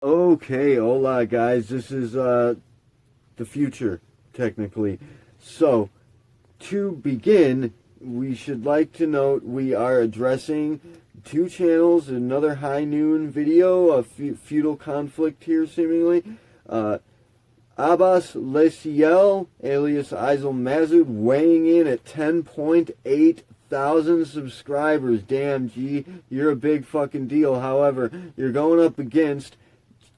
Okay, hola guys, this is the future, technically. So, to begin, we should like to note we are addressing two channels, another high noon video, a feudal conflict here seemingly. À-bas-le-ciel, alias Eisel Mazard, weighing in at 10.8 thousand subscribers. Damn, G, you're a big fucking deal. However, you're going up against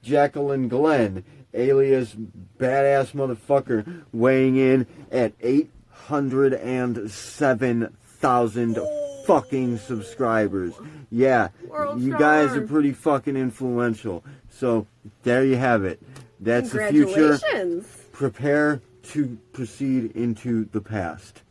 Jaclyn Glenn, alias badass motherfucker, weighing in at 807,000 fucking subscribers. Yeah, you guys are pretty fucking influential. So, there you have it. That's the future. Prepare to proceed into the past.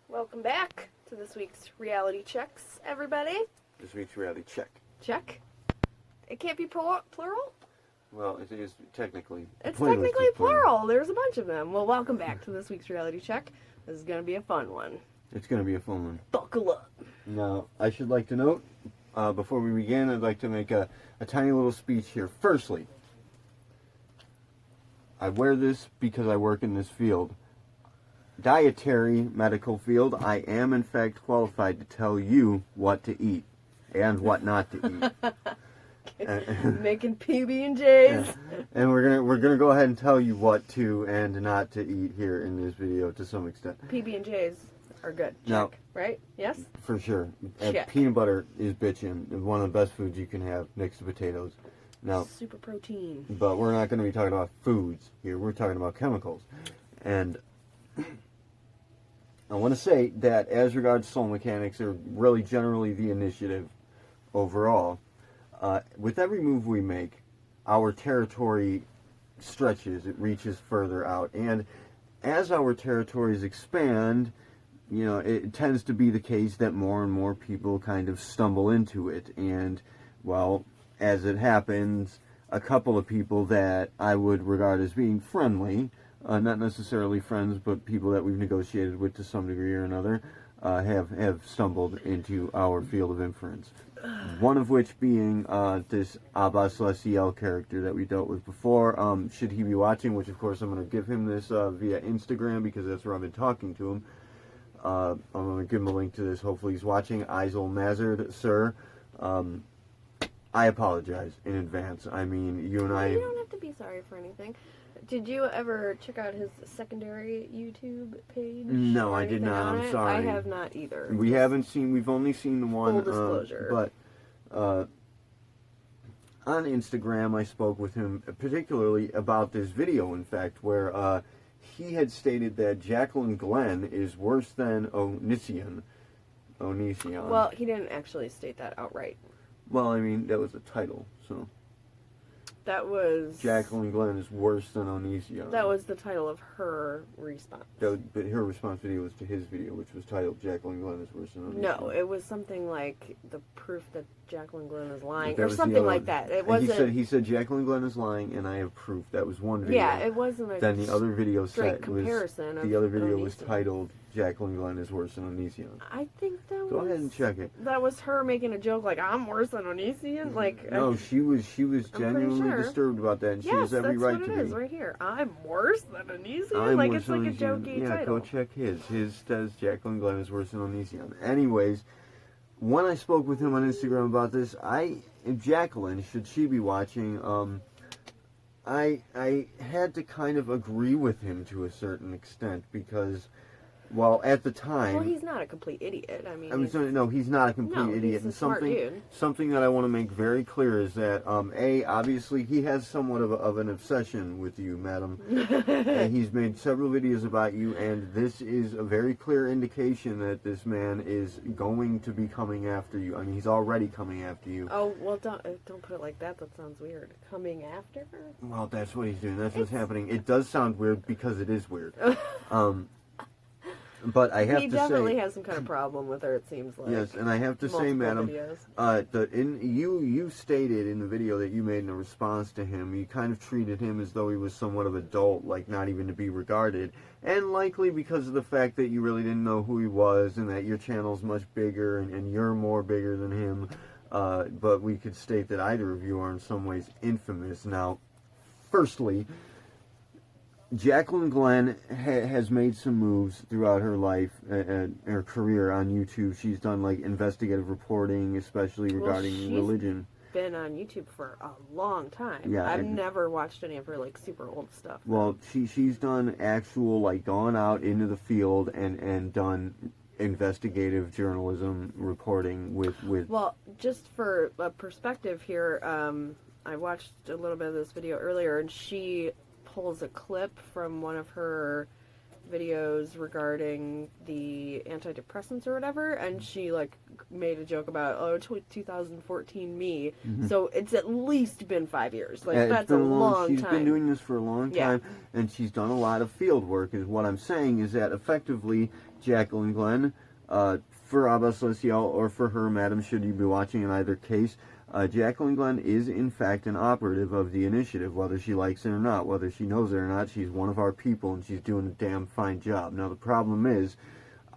Welcome back to this week's reality checks, everybody. This week's reality check. Check. It can't be plural? Well, it is technically. It's technically plural. There's a bunch of them. Well, welcome back to this week's reality check. This is going to be a fun one. It's going to be a fun one. Buckle up. Now, I should like to note, before we begin, I'd like to make a tiny little speech here. Firstly, I wear this because I work in this field. Dietary medical field, I am in fact qualified to tell you what to eat and what not to eat. Making PB&Js. And we're gonna go ahead and tell you what to and not to eat here in this video to some extent. PB&Js are good. Check. Now, right? Yes? For sure. Check. Peanut butter is bitchin'. One of the best foods you can have next to potatoes. Now, super protein. But we're not going to be talking about foods here. We're talking about chemicals. And I want to say that as regards soul mechanics, are really generally the initiative overall. With every move we make, our territory stretches, it reaches further out. And as our territories expand, you know, it tends to be the case that more and more people kind of stumble into it. And, well, as it happens, a couple of people that I would regard as being friendly, not necessarily friends, but people that we've negotiated with to some degree or another, have stumbled into our field of inference. One of which being this à-bas-le-ciel character that we dealt with before. Should he be watching, which of course I'm going to give him this via Instagram because that's where I've been talking to him. I'm going to give him a link to this. Hopefully he's watching. Eisel Mazard, sir. I apologize in advance. I mean, you and I... You don't have to be sorry for anything. Did you ever check out his secondary YouTube page? No, I did not. I'm sorry. I have not either. We've only seen the one. Full disclosure. But on Instagram, I spoke with him particularly about this video, in fact, where he had stated that Jaclyn Glenn is worse than Onision. Well, he didn't actually state that outright. Well, I mean, that was the title, so... That was... Jaclyn Glenn is worse than Onision. That was the title of her response. But her response video was to his video, which was titled Jaclyn Glenn is worse than Onision. No, it was something like the proof that Jaclyn Glenn is lying, or something like that. It wasn't... He said Jaclyn Glenn is lying, and I have proof. That was one video. Yeah, it wasn't a then the other video comparison the other video was titled Jaclyn Glenn is worse than Onision. I think that was... Go ahead and check it. That was her making a joke like, I'm worse than Onision? Like... No, she was genuinely disturbed about that, and she has every right to be. Yes, that's what it is right here. I'm worse than Onision? Like, it's like a jokey title. Yeah, go check his. His says Jaclyn Glenn is worse than Onision. Anyways, when I spoke with him on Instagram about this, Jaclyn, should she be watching, I had to kind of agree with him to a certain extent because, well, at the time... Well, he's not a complete idiot. I mean... No, he's not a complete idiot. He's a smart dude. Something that I want to make very clear is that, obviously he has somewhat of an obsession with you, madam. And he's made several videos about you, and this is a very clear indication that this man is going to be coming after you. I mean, he's already coming after you. Oh, well, don't put it like that. That sounds weird. Coming after her? Well, that's what he's doing. That's what's happening. It does sound weird because it is weird. But I have he to definitely say, has some kind of problem with her, it seems like. yes, and I have to say, Multiple madam, videos. you stated in the video that you made in a response to him, you kind of treated him as though he was somewhat of adult, like not even to be regarded, and likely because of the fact that you really didn't know who he was, and that your channel's much bigger, and you're more bigger than him. But we could state that either of you are in some ways infamous. Now, firstly, Jaclyn Glenn has made some moves throughout her life and her career on YouTube. She's done like investigative reporting, especially regarding religion. Been on YouTube for a long time. Yeah, I've never watched any of her like super old stuff. Well, she's done actual, like, gone out into the field and done investigative journalism reporting with. Well, just for a perspective here, I watched a little bit of this video earlier, and she pulls a clip from one of her videos regarding the antidepressants or whatever, and she like made a joke about 2014 me. So it's at least been 5 years. Like that's a long time. She's been doing this for a long time, and she's done a lot of field work. Is what I'm saying is that effectively Jaclyn Glenn, for à-bas-le-ciel or for her, madam, should you be watching in either case, Jaclyn Glenn is in fact an operative of the initiative, whether she likes it or not, whether she knows it or not. She's one of our people, and she's doing a damn fine job. Now the problem is,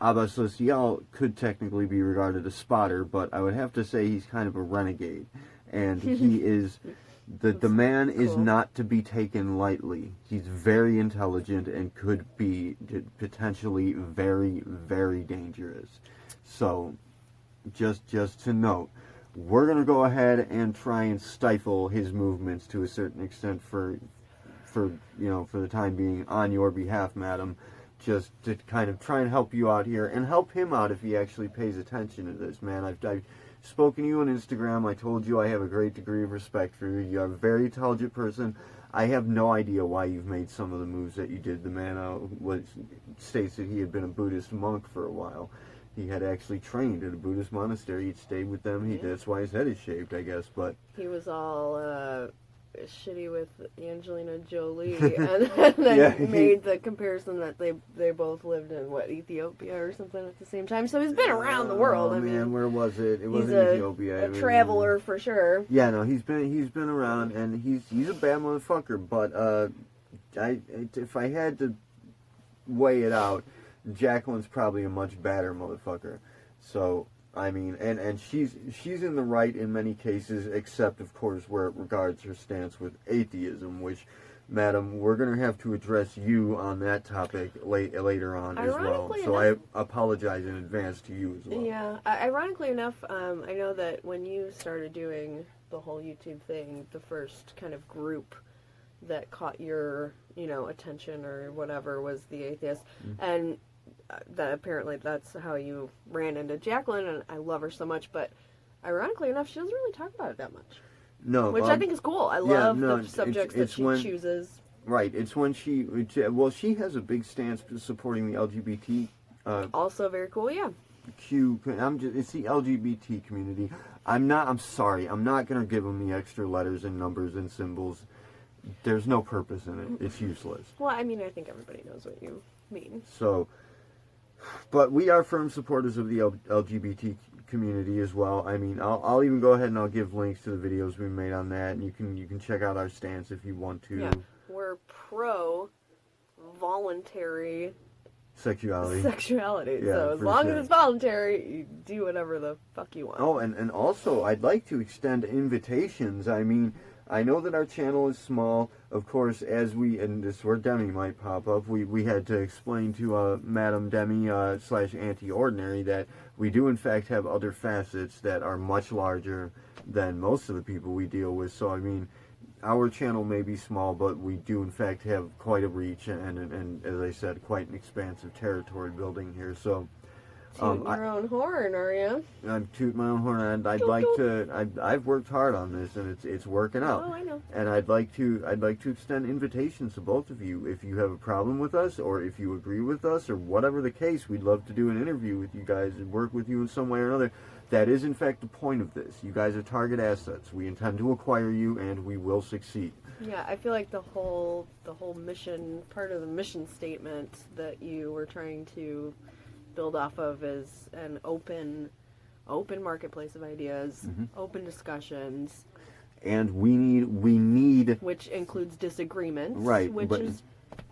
à-bas-le-ciel could technically be regarded as spotter, but I would have to say he's kind of a renegade, and he is. The man is not to be taken lightly. He's very intelligent and could be potentially very, very dangerous. So, just to note, we're going to go ahead and try and stifle his movements to a certain extent for the time being on your behalf, madam, just to kind of try and help you out here and help him out if he actually pays attention to this, man. I've spoken to you on Instagram. I told you I have a great degree of respect for you. You're a very intelligent person. I have no idea why you've made some of the moves that you did. The man states that he had been a Buddhist monk for a while. He had actually trained at a Buddhist monastery. He'd stayed with them. That's why his head is shaved, I guess. But he was all shitty with Angelina Jolie, and then made the comparison that they both lived in Ethiopia or something at the same time. So he's been around the world. I mean, where was it? It wasn't Ethiopia. A traveler for sure. Yeah, no, he's been around, and he's a bad motherfucker. But if I had to weigh it out, Jaclyn's probably a much badder motherfucker. So, I mean, and she's in the right in many cases, except, of course, where it regards her stance with atheism, which, madam, we're going to have to address you on that topic later on as well. So I apologize in advance to you as well. Yeah, ironically enough, I know that when you started doing the whole YouTube thing, the first kind of group that caught your, attention or whatever was the Atheist, and that apparently that's how you ran into Jaclyn, and I love her so much, but ironically enough, she doesn't really talk about it that much. No. Which I think is cool. I love the subjects that she chooses. Right, it's when she has a big stance supporting the LGBT. Also very cool, yeah. It's the LGBT community. I'm sorry, I'm not going to give them the extra letters and numbers and symbols. There's no purpose in it. It's useless. Well, I mean, I think everybody knows what you mean. So, but we are firm supporters of the LGBT community as well. I mean, I'll even go ahead and I'll give links to the videos we made on that, and you can check out our stance if you want to. Yeah, we're pro voluntary sexuality. Yeah, so as long as it's voluntary, you do whatever the fuck you want. Oh, and also I'd like to extend invitations. I mean, I know that our channel is small. Of course, and this is where Demi might pop up, we had to explain to Madam Demi / Anti-Ordinary that we do in fact have other facets that are much larger than most of the people we deal with. So, I mean, our channel may be small, but we do in fact have quite a reach and as I said, quite an expansive territory building here. So, Tooting your own horn, are you? I'm tooting my own horn, and I'd Toot, like toot. to. I've worked hard on this, and it's working out. Oh, I know. And I'd like to extend invitations to both of you. If you have a problem with us, or if you agree with us, or whatever the case, we'd love to do an interview with you guys and work with you in some way or another. That is, in fact, the point of this. You guys are target assets. We intend to acquire you, and we will succeed. Yeah, I feel like the whole mission, part of the mission statement that you were trying to build off of is an open marketplace of ideas, open discussions, And we need which includes disagreements, right, which but is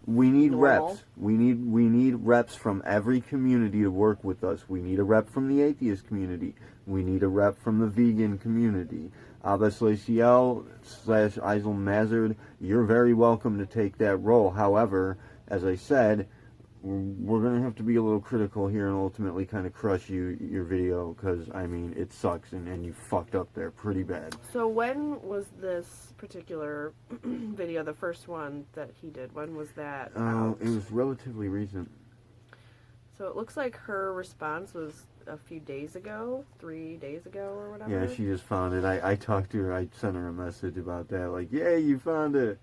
we need normal. reps. We need reps from every community to work with us. We need a rep from the atheist community. We need a rep from the vegan community. à-bas-le-ciel / Eisel Mazard, you're very welcome to take that role. However, as I said, we're going to have to be a little critical here and ultimately kind of crush your video, because, I mean, it sucks and you fucked up there pretty bad. So when was this particular video, the first one that he did, when was that out? It was relatively recent. So it looks like her response was a few days ago, 3 days ago or whatever. Yeah, she just found it. I talked to her. I sent her a message about that. Like, yeah, you found it.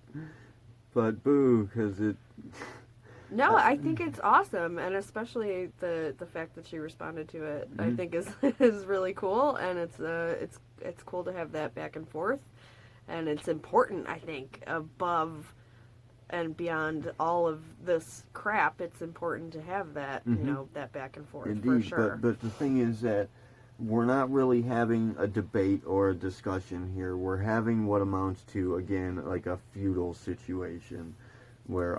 But boo, because it... No, I think it's awesome, and especially the fact that she responded to it, I think is really cool, and it's cool to have that back and forth, and it's important, I think, above and beyond all of this crap. It's important to have that, you know, that back and forth. Indeed, for sure. but the thing is that we're not really having a debate or a discussion here. We're having what amounts to, again, like a feudal situation where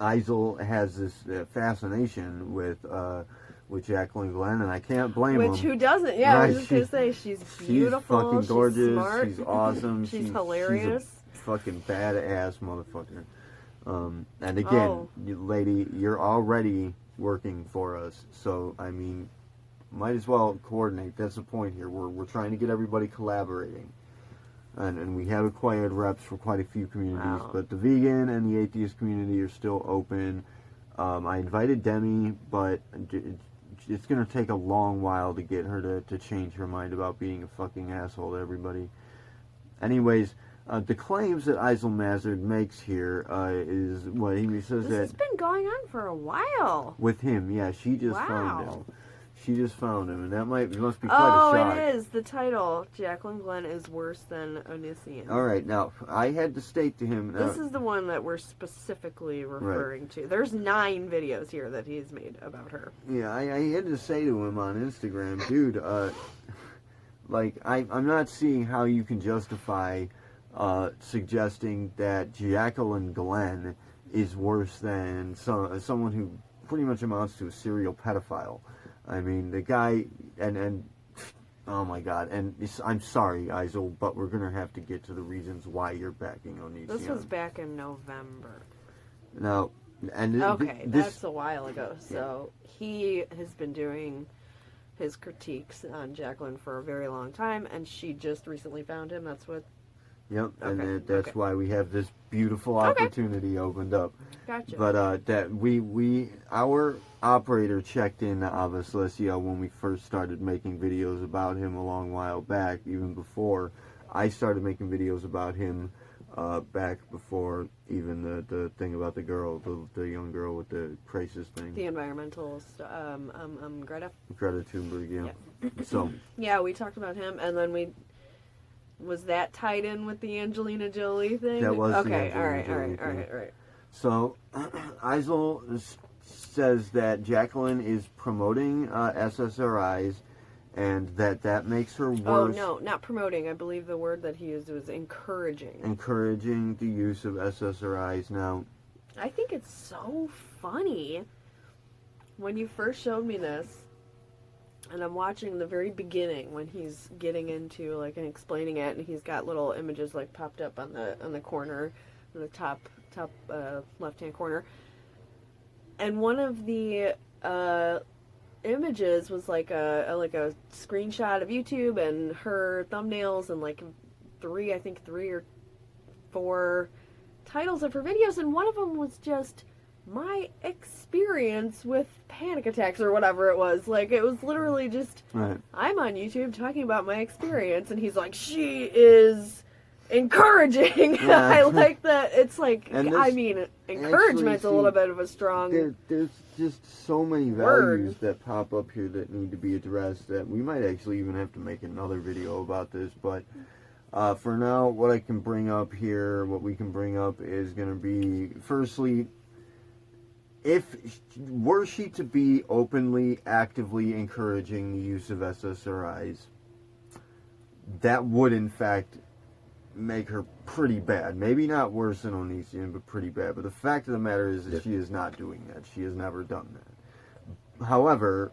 Eisel has this fascination with Jaclyn Glenn, and I can't blame him. Which, who doesn't? Yeah, Right, I was just going to say, she's beautiful, she's fucking gorgeous, she's smart, she's awesome, she's hilarious. She's a fucking badass motherfucker. And again, lady, you're already working for us, so, I mean, might as well coordinate. That's the point here. We're trying to get everybody collaborating. And we have acquired reps for quite a few communities, but the vegan and the atheist community are still open. I invited Demi, but it's going to take a long while to get her to change her mind about being a fucking asshole to everybody. Anyways, the claims that Eisel Mazard makes here is what he says This has that... been going on for a while. With him, yeah, she just found him. She just found him, and that must be quite a shock. Oh, it is. The title, Jaclyn Glenn is worse than Onision. All right, now, I had to state to him... this is the one that we're specifically referring to. There's 9 videos here that he's made about her. Yeah, I had to say to him on Instagram, dude, like, I'm not seeing how you can justify suggesting that Jaclyn Glenn is worse than someone who pretty much amounts to a serial pedophile. I mean, the guy, and oh my god, and I'm sorry, Eisel, but we're going to have to get to the reasons why you're backing Onision. This was back in November. Now, and okay, that's a while ago, so he has been doing his critiques on Jaclyn for a very long time, and she just recently found him. That's what... Yep, and that's why we have this beautiful opportunity opened up. Gotcha. But that our operator checked in à-bas-le-ciel when we first started making videos about him a long while back, even before I started making videos about him, back before even the thing about the girl, the young girl with the crisis thing. The environmentalist, Greta. Greta Thunberg, yeah. So. Yeah, we talked about him, and then was that tied in with the Angelina Jolie thing? That was okay. The All right. So, Eisel says that Jaclyn is promoting SSRIs, and that makes her worse. Oh, no, not promoting. I believe the word that he used was encouraging. Encouraging the use of SSRIs. Now, I think it's so funny. When you first showed me this, and I'm watching the very beginning when he's getting into, like, and explaining it, and he's got little images, like, popped up on the corner, on the top left-hand corner. And one of the images was like a screenshot of YouTube and her thumbnails and like 3 or 4 titles of her videos, and one of them was just my experience with panic attacks or whatever it was. Like, it was literally just, Right. I'm on YouTube talking about my experience, and he's like, she is encouraging. Yeah. I like that. It's like, And this- I mean, encouragement's a little bit of a strong... There's just so many Word. values that pop up here that need to be addressed that we might actually even have to make another video about this, but for now, what I can bring up here, what we can bring up is going to be, firstly, were she to be openly, actively encouraging the use of SSRIs, that would in fact make her pretty bad. Maybe not worse than Onision, but pretty bad. But the fact of the matter is that she is not doing that. She has never done that. However,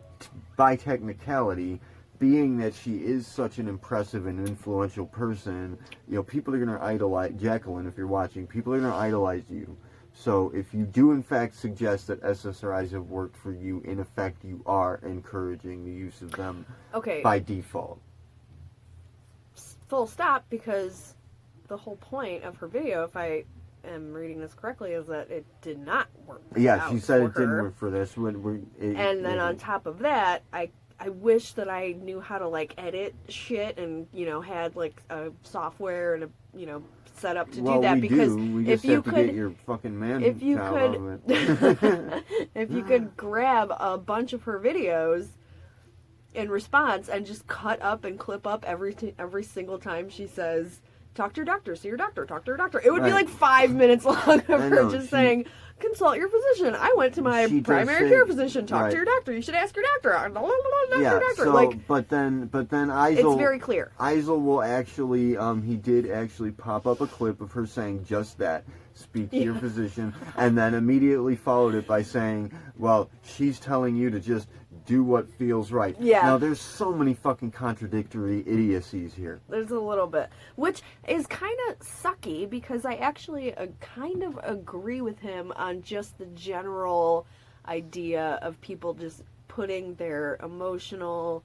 by technicality, being that she is such an impressive and influential person, you know, people are going to idolize Jaclyn. If you're watching, people are going to idolize you. So if you do in fact suggest that SSRIs have worked for you, in effect you are encouraging the use of them by default. Full stop, because the whole point of her video, if I am reading this correctly, is that it did not work. Yeah, she said it for didn't her. work for this. And then on top of that, I wish that I knew how to, like, edit shit and, you know, had, like, a software and a, you know, set up to do that. Because we just if you have to could get your fucking man if you child could out of it. if you could grab a bunch of her videos in response and just cut up and clip up every single time she says, talk to your doctor, see your doctor, talk to your doctor. It would be like 5 minutes long of her just saying, consult your physician. I went to my primary care physician. Talk to your doctor. You should ask your doctor. So, like, but then Eisel, it's very clear. Eisel will actually, he did actually pop up a clip of her saying just that. Speak to your physician, and then immediately followed it by saying, well, she's telling you to just do what feels right. Yeah. Now, there's so many fucking contradictory idiocies here. There's a little bit, which is kind of sucky, because I actually kind of agree with him on just the general idea of people just putting their emotional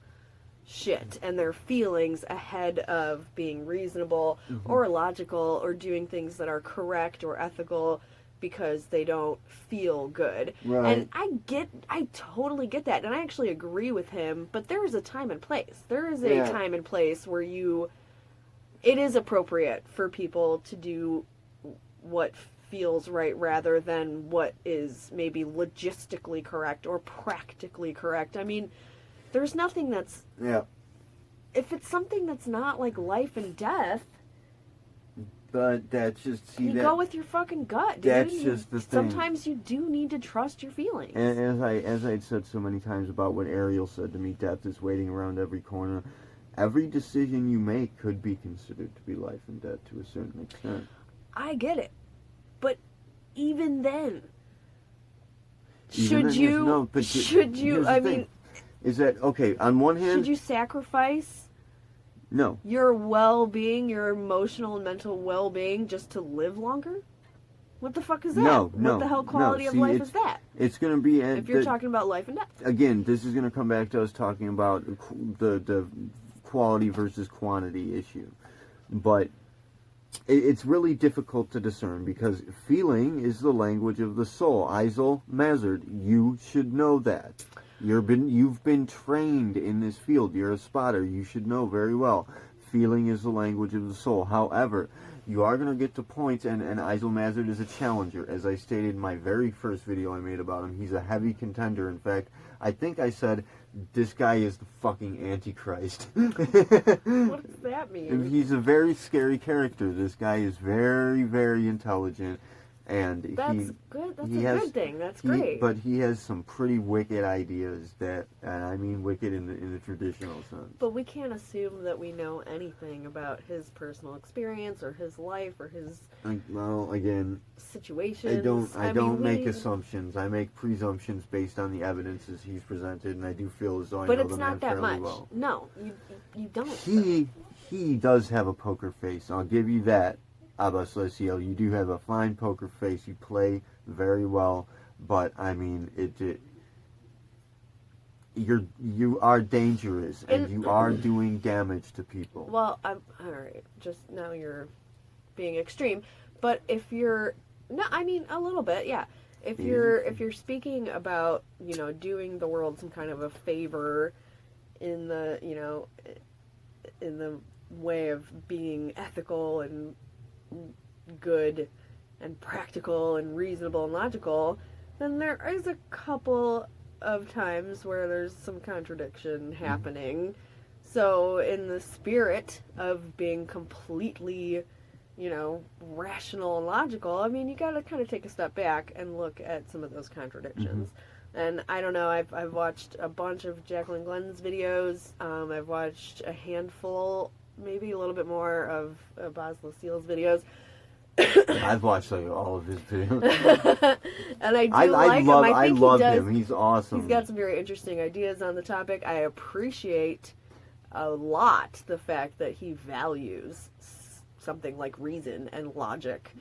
shit and their feelings ahead of being reasonable or logical or doing things that are correct or ethical because they don't feel good. Right. And I totally get that, and I actually agree with him, but there is a time and place. There is a time and place where it is appropriate for people to do what feels right rather than what is maybe logistically correct or practically correct. I mean, there's nothing that's... Yeah. If it's something that's not like life and death... But that's just... You go with your fucking gut, dude. That's just the thing. Sometimes you do need to trust your feelings. And as I'd said so many times about what Ariel said to me, death is waiting around every corner. Every decision you make could be considered to be life and death to a certain extent. I get it. But even then... Here's the thing, is that, okay, on one hand... Should you sacrifice... No. Your well-being, your emotional and mental well-being, just to live longer? What the fuck is that? No. What the hell quality of life is that? It's going to be... if you're talking about life and death. Again, this is going to come back to us talking about the quality versus quantity issue. But it's really difficult to discern, because feeling is the language of the soul. Eisel Mazard, you should know that. You've been trained in this field. You're a spotter. You should know very well. Feeling is the language of the soul. However, you are going to get to points, and Eisel Mazard is a challenger. As I stated in my very first video I made about him, he's a heavy contender. In fact, I think I said, this guy is the fucking Antichrist. What does that mean? He's a very scary character. This guy is very, very intelligent. And that's good. That's a good thing. That's great. But he has some pretty wicked ideas that, and I mean wicked in the traditional sense. But we can't assume that we know anything about his personal experience or his life or his situations. I don't make assumptions. I make presumptions based on the evidences he's presented, and I do feel as though I know the man fairly well. No, you don't. He does have a poker face. I'll give you that. à-bas-le-ciel, you do have a fine poker face. You play very well, but I mean, you are dangerous, and you are doing damage to people. Well, all right. Just now you're being extreme, but if you're a little bit, yeah. if you're speaking about, doing the world some kind of a favor in the, in the way of being ethical and good and practical and reasonable and logical, then there is a couple of times where there's some contradiction happening. So in the spirit of being completely, rational and logical, I mean, you got to kind of take a step back and look at some of those contradictions. And I don't know, I've watched a bunch of Jaclyn Glenn's videos. I've watched a handful, maybe a little bit more of à-bas-le-ciel's videos. I've watched all of his videos. And I love him. He's awesome. He's got some very interesting ideas on the topic. I appreciate a lot the fact that he values something like reason and logic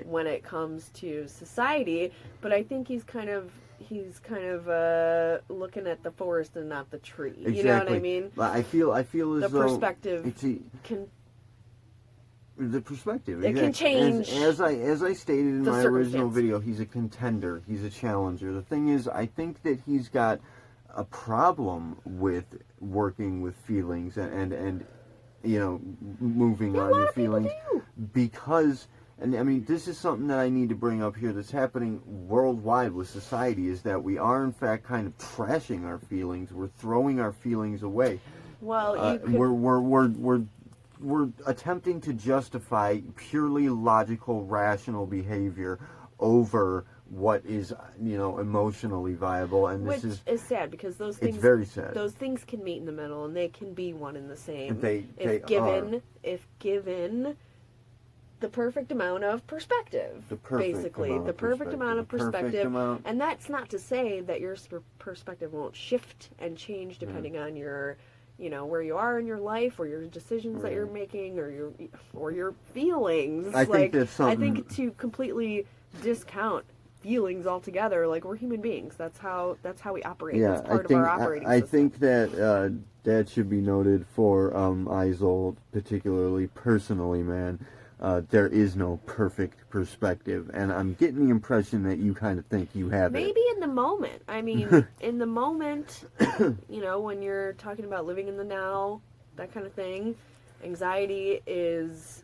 when it comes to society, but I think he's kind of looking at the forest and not the tree. Exactly. You know what I mean? I feel as the though perspective the perspective. It can change. As I stated in my original circumstance. video, he's a contender. He's a challenger. The thing is, I think that he's got a problem with working with feelings and moving on your feelings because, and I mean, this is something that I need to bring up here that's happening worldwide with society, is that we are in fact kind of trashing our feelings. We're throwing our feelings away. Well, you could... we're attempting to justify purely logical, rational behavior over what is, emotionally viable, and which this is sad, because those things, it's very sad. Those things can meet in the middle, and they can be one and the same. If given the perfect amount of perspective, the perfect amount of perspective, and that's not to say that your perspective won't shift and change depending on your, where you are in your life, or your decisions that you're making, or your feelings. I think to completely discount feelings altogether, like, we're human beings. That's how we operate. That's part of our operating system. I think that that should be noted for Eisel, particularly personally, man. There is no perfect perspective, and I'm getting the impression that you kind of think you have it. Maybe in the moment. I mean, in the moment, when you're talking about living in the now, that kind of thing, anxiety is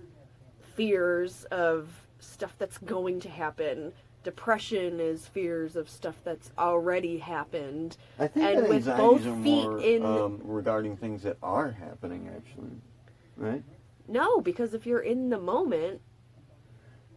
fears of stuff that's going to happen. Depression is fears of stuff that's already happened. I think and that with anxieties both are feet more in regarding things that are happening, actually, right? No, because if you're in the moment,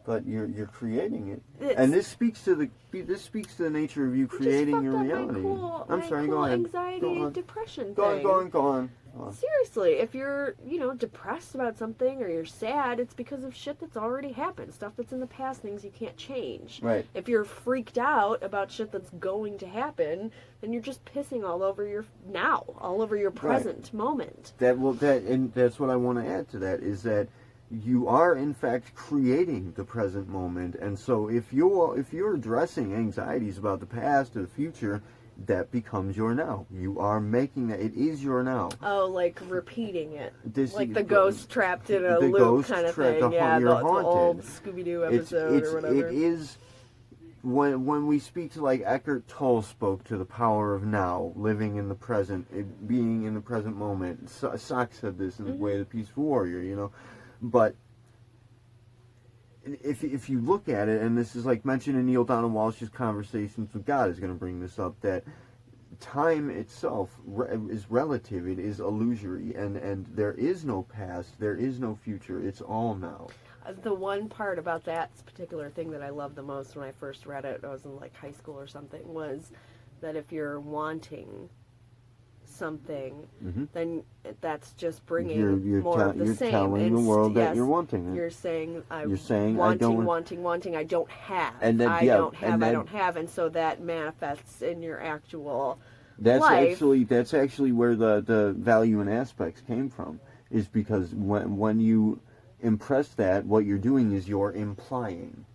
but you're creating it, and this speaks to the nature of you creating your reality. I'm sorry, go ahead. Anxiety, depression. Go on. Seriously, if you're, depressed about something, or you're sad, it's because of shit that's already happened, stuff that's in the past, things you can't change. Right. If you're freaked out about shit that's going to happen, then you're just pissing all over your now, all over your present moment. And that's what I want to add to that, is that you are in fact creating the present moment, and so if you're addressing anxieties about the past or the future, that becomes your now. You are making that. It is your now. Oh, like repeating it. Like the ghost trapped in a loop ghost kind of thing. Yeah, the old Scooby-Doo episode or whatever. It is, when we speak to, like, Eckhart Tolle spoke to the power of now, living in the present, being in the present moment. Sock said this in The Way of the Peaceful Warrior, But if you look at it, and this is like mentioned in Neil Donald Walsh's Conversations with God is going to bring this up, that time itself is relative, it is illusory, and there is no past, there is no future, it's all now. The one part about that particular thing that I loved the most when I first read it, I was in like high school or something, was that if you're wanting something, then that's just bringing you're more of the same. You're telling the world that you're wanting it. You're saying, wanting, I don't have. And then, I don't have, and so that manifests in your actual life. That's actually where the value and aspects came from, is because when you impress that, what you're doing is you're implying.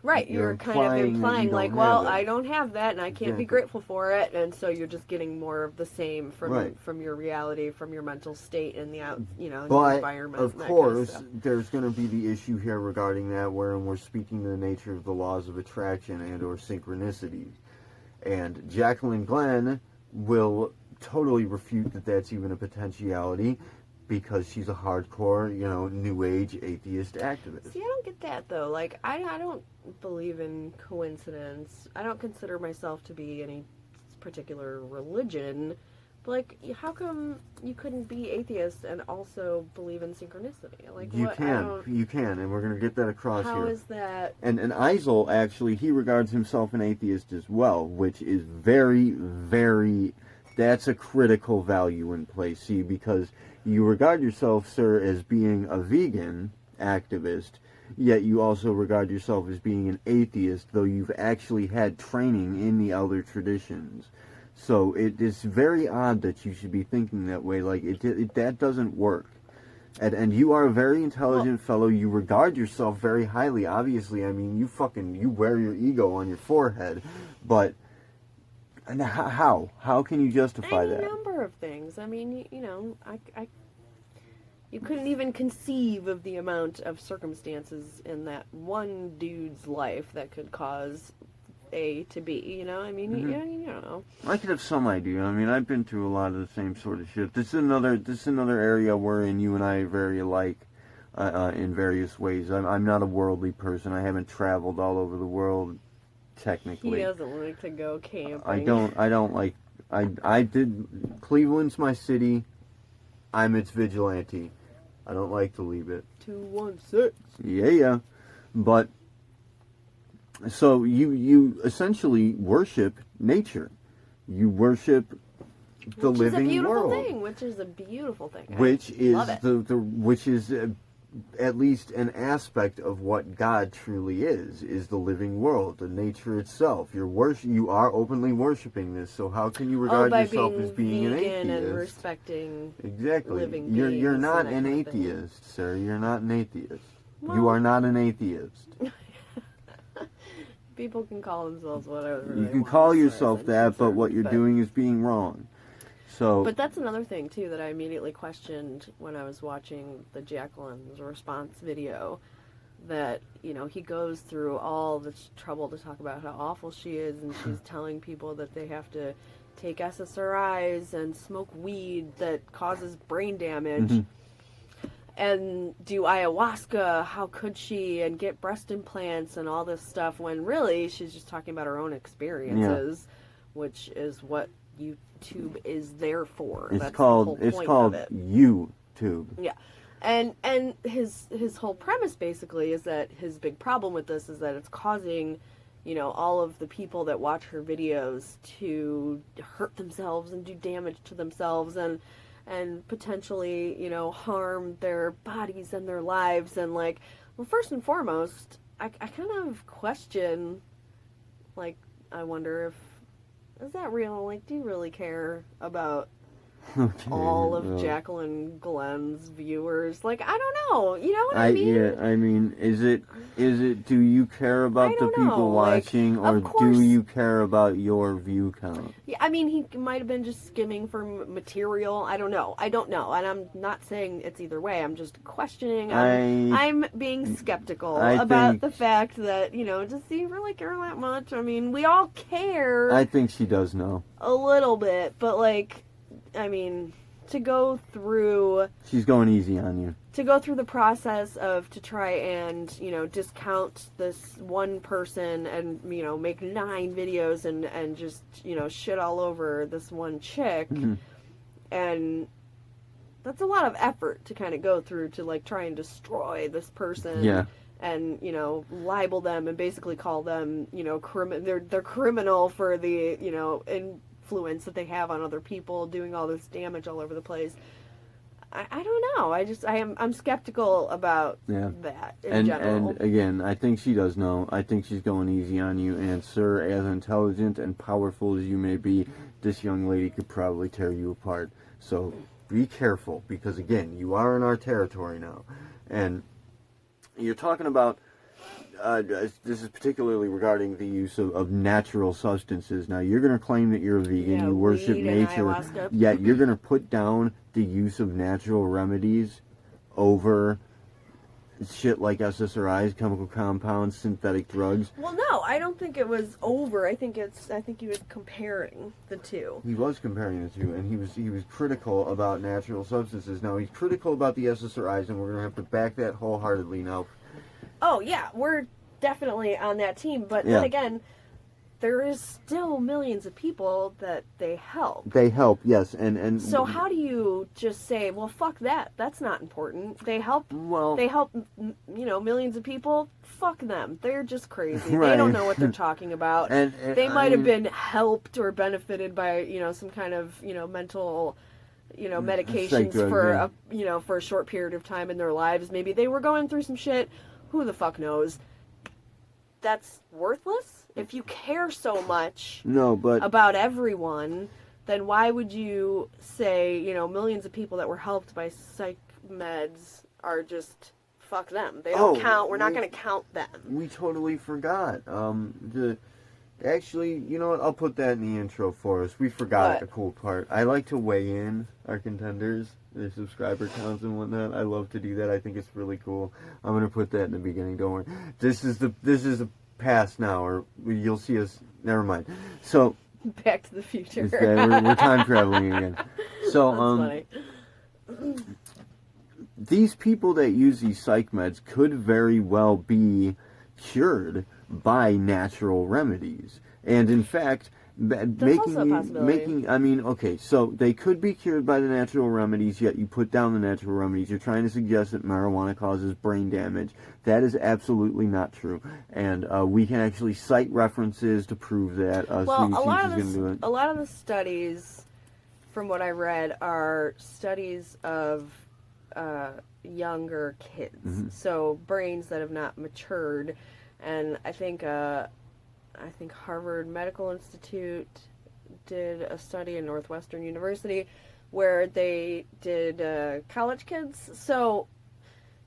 Right, you're kind of implying like, well, I don't have that, and I can't be grateful for it, and so you're just getting more of the same from your reality, from your mental state, and the the environment. Of course, there's going to be the issue here regarding that, wherein we're speaking to the nature of the laws of attraction and/or synchronicities, and Jaclyn Glenn will totally refute that that's even a potentiality, because she's a hardcore, New Age atheist activist. See, I don't get that, though. Like, I don't believe in coincidence. I don't consider myself to be any particular religion. But, like, how come you couldn't be atheist and also believe in synchronicity? Like, you can, and we're going to get that across here. How is that? And Eisel, actually, he regards himself an atheist as well, which is very, very... That's a critical value in play, see, because you regard yourself, sir, as being a vegan activist, yet you also regard yourself as being an atheist, though you've actually had training in the elder traditions. So it is very odd that you should be thinking that way. Like, that doesn't work. And you are a very intelligent fellow. You regard yourself very highly, obviously. I mean, you wear your ego on your forehead, but... And how can you justify that? Any number of things. I mean, you couldn't even conceive of the amount of circumstances in that one dude's life that could cause A to B. I mean, you don't know. I could have some idea. I mean, I've been through a lot of the same sort of shit. This is another area wherein you and I are very alike in various ways. I'm not a worldly person. I haven't traveled all over the world. Technically, he doesn't like to go camping. I don't like. I did. Cleveland's my city. I'm its vigilante. I don't like to leave it. 216. Yeah. But so you essentially worship nature. You worship the living world, which is a beautiful thing. Which is at least an aspect of what God truly is the living world, the nature itself. You are openly worshiping this, so how can you regard yourself as being an atheist? And respecting living beings. You're not an atheist, sir. You're not an atheist. Well, you are not an atheist. People can call themselves whatever you can call yourself that, but what you're doing is being wrong. But that's another thing, too, that I immediately questioned when I was watching the Jaclyn's response video, that, he goes through all this trouble to talk about how awful she is, and she's telling people that they have to take SSRIs and smoke weed that causes brain damage, and do ayahuasca, how could she, and get breast implants and all this stuff, when really she's just talking about her own experiences, which is what YouTube is there for. It's called YouTube. Yeah. And his whole premise basically is that his big problem with this is that it's causing, all of the people that watch her videos to hurt themselves and do damage to themselves and potentially, harm their bodies and their lives. And first and foremost, I kind of question, I wonder if, is that real? Do you really care about all of Jaclyn Glenn's viewers? I don't know. You know what I mean? Yeah, I mean, is it, do you care about the people watching, or do you care about your view count? Yeah, I mean, he might have been just skimming for material. I don't know. And I'm not saying it's either way. I'm just questioning. I'm being skeptical about the fact that, does he really care that much? I mean, we all care. I think she does know. A little bit, but I mean, to go through... She's going easy on you. To go through the process to try and, discount this one person and, make 9 videos and just, shit all over this one chick. And that's a lot of effort to kind of go through to, try and destroy this person. Yeah. And, libel them and basically call them, they're criminal for the, influence that they have on other people, doing all this damage all over the place. I don't know. I'm skeptical about that in general. And again, I think she does know. I think she's going easy on you. And sir, as intelligent and powerful as you may be, this young lady could probably tear you apart. So be careful, because again, you are in our territory now. And you're talking about this is particularly regarding the use of natural substances. Now, you're going to claim that you're a vegan, you worship weed and nature, ayahuasca. yet you're going to put down the use of natural remedies over shit like SSRIs, chemical compounds, synthetic drugs. Well, no, I don't think it was over. I think he was comparing the two. He was comparing the two, and he was critical about natural substances. Now, he's critical about the SSRIs, and we're going to have to back that wholeheartedly now. Oh, yeah, we're definitely on that team, but then again, there is still millions of people that they help. They help, yes, and so how do you just say, well, fuck that? That's not important. They help. Well, they help. Millions of people. Fuck them. They're just crazy. Right. They don't know what they're talking about. and they might have been helped or benefited by some kind of mental medications for for a short period of time in their lives. Maybe they were going through some shit. Who the fuck knows? That's worthless. If you care so much about everyone, then why would you say, millions of people that were helped by psych meds are just, fuck them. They don't count. We're not going to count them. We totally forgot. Actually, you know what? I'll put that in the intro for us. We forgot a cool part. I like to weigh in our contenders, their subscriber counts and whatnot. I love to do that. I think it's really cool. I'm going to put that in the beginning. Don't worry. This is the past now, or you'll see us. Never mind. So Back to the Future. We're time traveling again. So That's funny. These people that use these psych meds could very well be cured by natural remedies, and in fact, so they could be cured by the natural remedies, yet you put down the natural remedies. You're trying to suggest that marijuana causes brain damage. That is absolutely not true, and we can actually cite references to prove that. Well, a lot of the studies, from what I read, are studies of younger kids, so brains that have not matured, and I think Harvard Medical Institute did a study in Northwestern University where they did college kids. So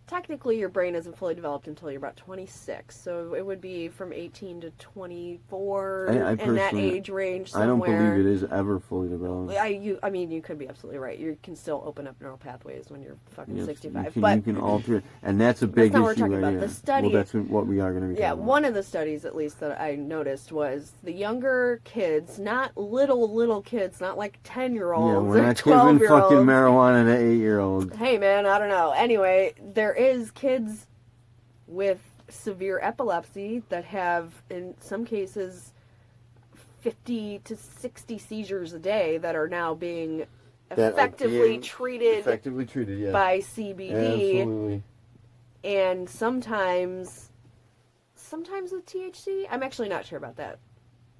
technically your brain isn't fully developed until you're about 26. So it would be from 18 to 24 in that age range somewhere. I don't believe it is ever fully developed. I mean, you could be absolutely right. You can still open up neural pathways when you're fucking 65. You can alter it, and that's a big issue. That's not what we're talking about. The study. Well, that's what we are going to be talking about. One of the studies, at least, that I noticed was the younger kids, not little kids, not like 10-year-olds or 12-year-olds. Yeah, we're not giving fucking marijuana to 8-year-olds. Hey, man, I don't know. Anyway, there is kids with severe epilepsy that have, in some cases, 50 to 60 seizures a day that are now being effectively treated by CBD. Absolutely. And sometimes with THC. I'm actually not sure about that.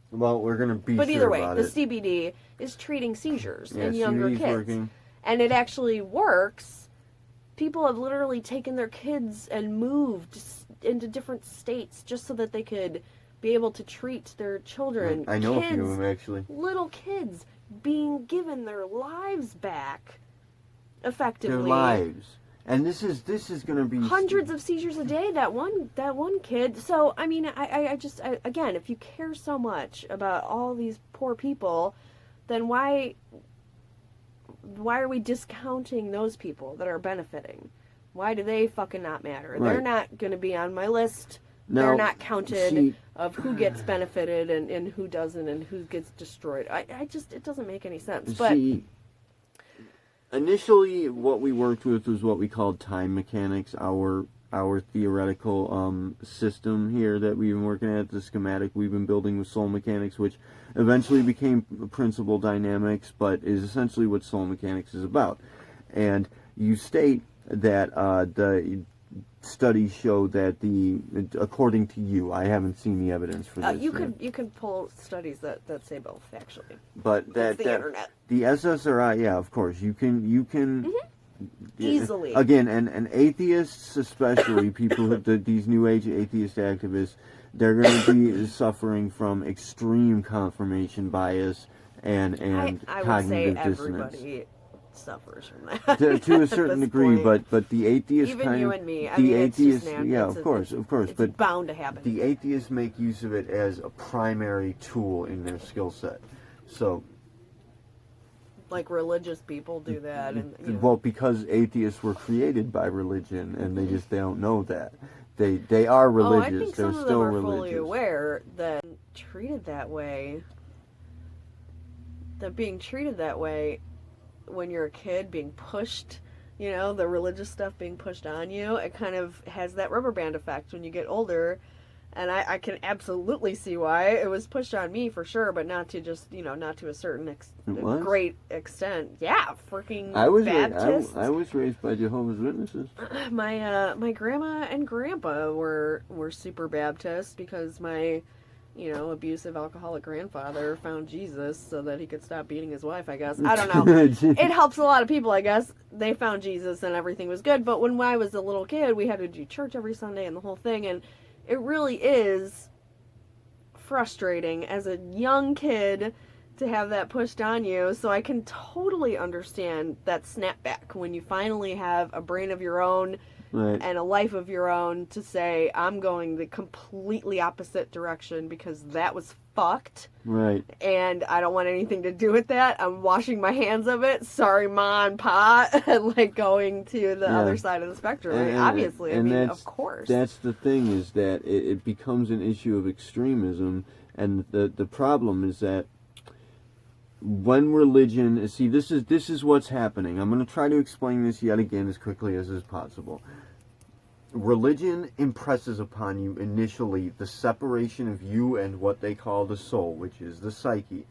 Well, we're going to be But sure either way, about the it. CBD is treating seizures in younger CBD's kids. Working. And it actually works. People have literally taken their kids and moved into different states just so that they could be able to treat their children. I know a few of them, actually. Little kids being given their lives back effectively. Their lives. And this is going to be hundreds of seizures a day. That one kid. So I mean, I just again, if you care so much about all these poor people, then why are we discounting those people that are benefiting? Why do they fucking not matter? Right. They're not going to be on my list. Now, they're not counted of who gets benefited and who doesn't and who gets destroyed. I just, it doesn't make any sense. But initially, what we worked with was what we called time mechanics, our theoretical system here that we've been working at, the schematic we've been building with soul mechanics, which eventually became principal dynamics, but is essentially what soul mechanics is about. And you state that the studies show that according to you, I haven't seen the evidence for this. You can pull studies that say both, actually. But the internet. The SSRI, yeah, of course, you can easily. Again, and atheists, especially people these new age atheist activists, they're going to be suffering from extreme confirmation bias and I cognitive would say dissonance. everybody suffers from that. To a certain degree, point. but the atheist Even kind you of, and me. I the mean, atheists, it's just yeah, it's of course, it's but bound to happen. the atheists make use of it as a primary tool in their skill set. So, like religious people do that, and well, because atheists were created by religion, and they don't know that they are religious. I think They're some of still them are religious. fully aware that treated that way. That being treated that way when you're a kid, being pushed, the religious stuff being pushed on you, it kind of has that rubber band effect when you get older. And I can absolutely see why it was pushed on me for sure, but not to just, not to a certain great extent. Yeah, freaking Baptists. I was raised by Jehovah's Witnesses. My grandma and grandpa were super Baptist because my abusive alcoholic grandfather found Jesus so that he could stop beating his wife, I guess. I don't know. It helps a lot of people, I guess. They found Jesus and everything was good. But when I was a little kid, we had to do church every Sunday and the whole thing. And it really is frustrating as a young kid to have that pushed on you. So I can totally understand that snapback when you finally have a brain of your own. Right. And a life of your own to say, I'm going the completely opposite direction because that was fucked. Right. And I don't want anything to do with that. I'm washing my hands of it. Sorry, Ma and Pa. And going to the other side of the spectrum. Obviously, of course. That's the thing, is that it becomes an issue of extremism. And the problem is that when religion, see, this is what's happening. I'm going to try to explain this yet again as quickly as is possible. Religion impresses upon you initially the separation of you and what they call the soul, which is the psyche.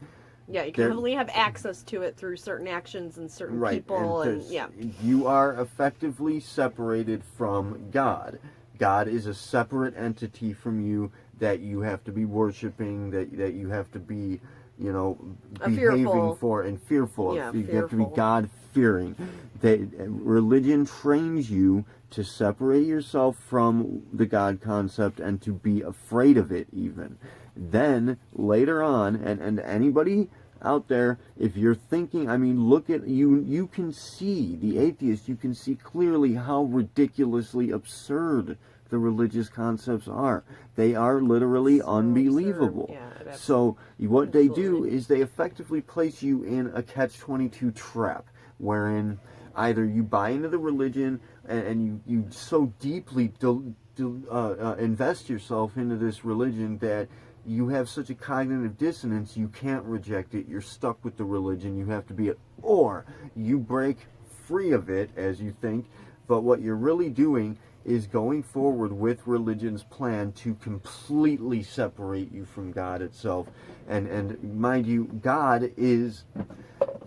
Yeah, you can only have access to it through certain actions and certain people, and you are effectively separated from God. God is a separate entity from you that you have to be worshiping, that you have to be, behaving for and fearful. Yeah, you have to be God-fearing. Religion trains you to separate yourself from the God concept and to be afraid of it even. Then, later on, and anybody out there, if you're thinking, look at, you can see, the atheist, you can see clearly how ridiculously absurd the religious concepts are. They are literally so unbelievable. Yeah, so what they do is they effectively place you in a catch-22 trap, wherein either you buy into the religion and you so deeply invest yourself into this religion that you have such a cognitive dissonance you can't reject it. You're stuck with the religion. You have to be it. Or you break free of it, as you think, but what you're really doing is going forward with religion's plan to completely separate you from God itself. And mind you, God is,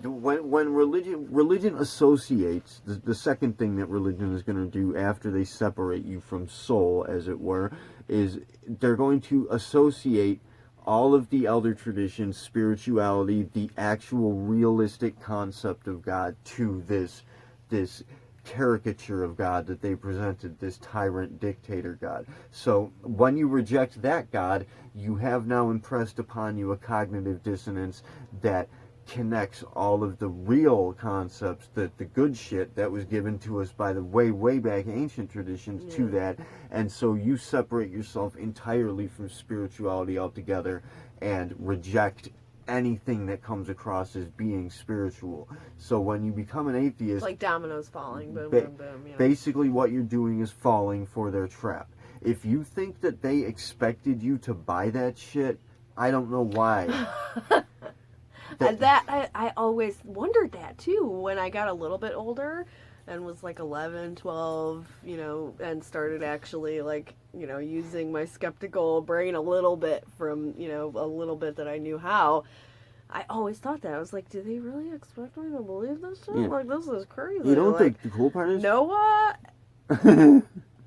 when religion associates, the second thing that religion is going to do after they separate you from soul, as it were, is they're going to associate all of the elder traditions, spirituality, the actual realistic concept of God to this caricature of God that they presented, this tyrant dictator God. So when you reject that God, you have now impressed upon you a cognitive dissonance that connects all of the real concepts, the good shit that was given to us by the way back ancient traditions to that, and so you separate yourself entirely from spirituality altogether and reject anything that comes across as being spiritual. So when you become an atheist, it's like dominoes falling, boom, boom, boom. Basically what you're doing is falling for their trap. If you think that they expected you to buy that shit, I don't know why. I always wondered that too when I got a little bit older and was 11, 12, and started actually using my skeptical brain a little bit from, a little bit that I knew how. I always thought that. I was like, do they really expect me to believe this shit? Yeah. This is crazy. You don't think the cool part is? Noah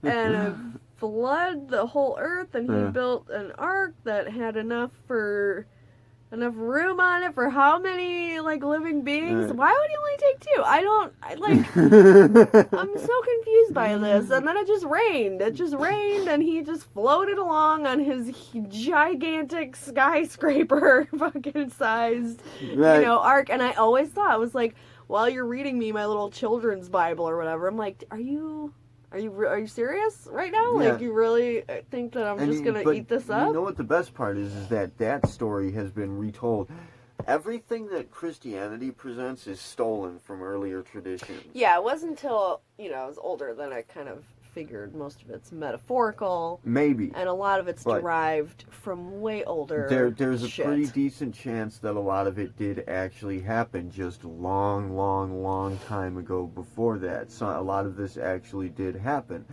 and flood the whole earth, and he built an ark that had enough room on it for how many living beings? Why would he only take two? I'm so confused by this. And then it just rained. And he just floated along on his gigantic skyscraper fucking sized, ark. And I always thought, I was like, while you're reading me my little children's Bible or whatever. I'm like, are you serious right now? Yeah. Like, you really think that I'm just gonna eat this up? You know what the best part is that story has been retold. Everything that Christianity presents is stolen from earlier traditions. Yeah, it wasn't until, I was older that I kind of figured most of it's metaphorical. Maybe. And a lot of it's derived from way older There's a shit. pretty decent chance that a lot of it did actually happen just a long time ago before that. So a lot of this actually did happen.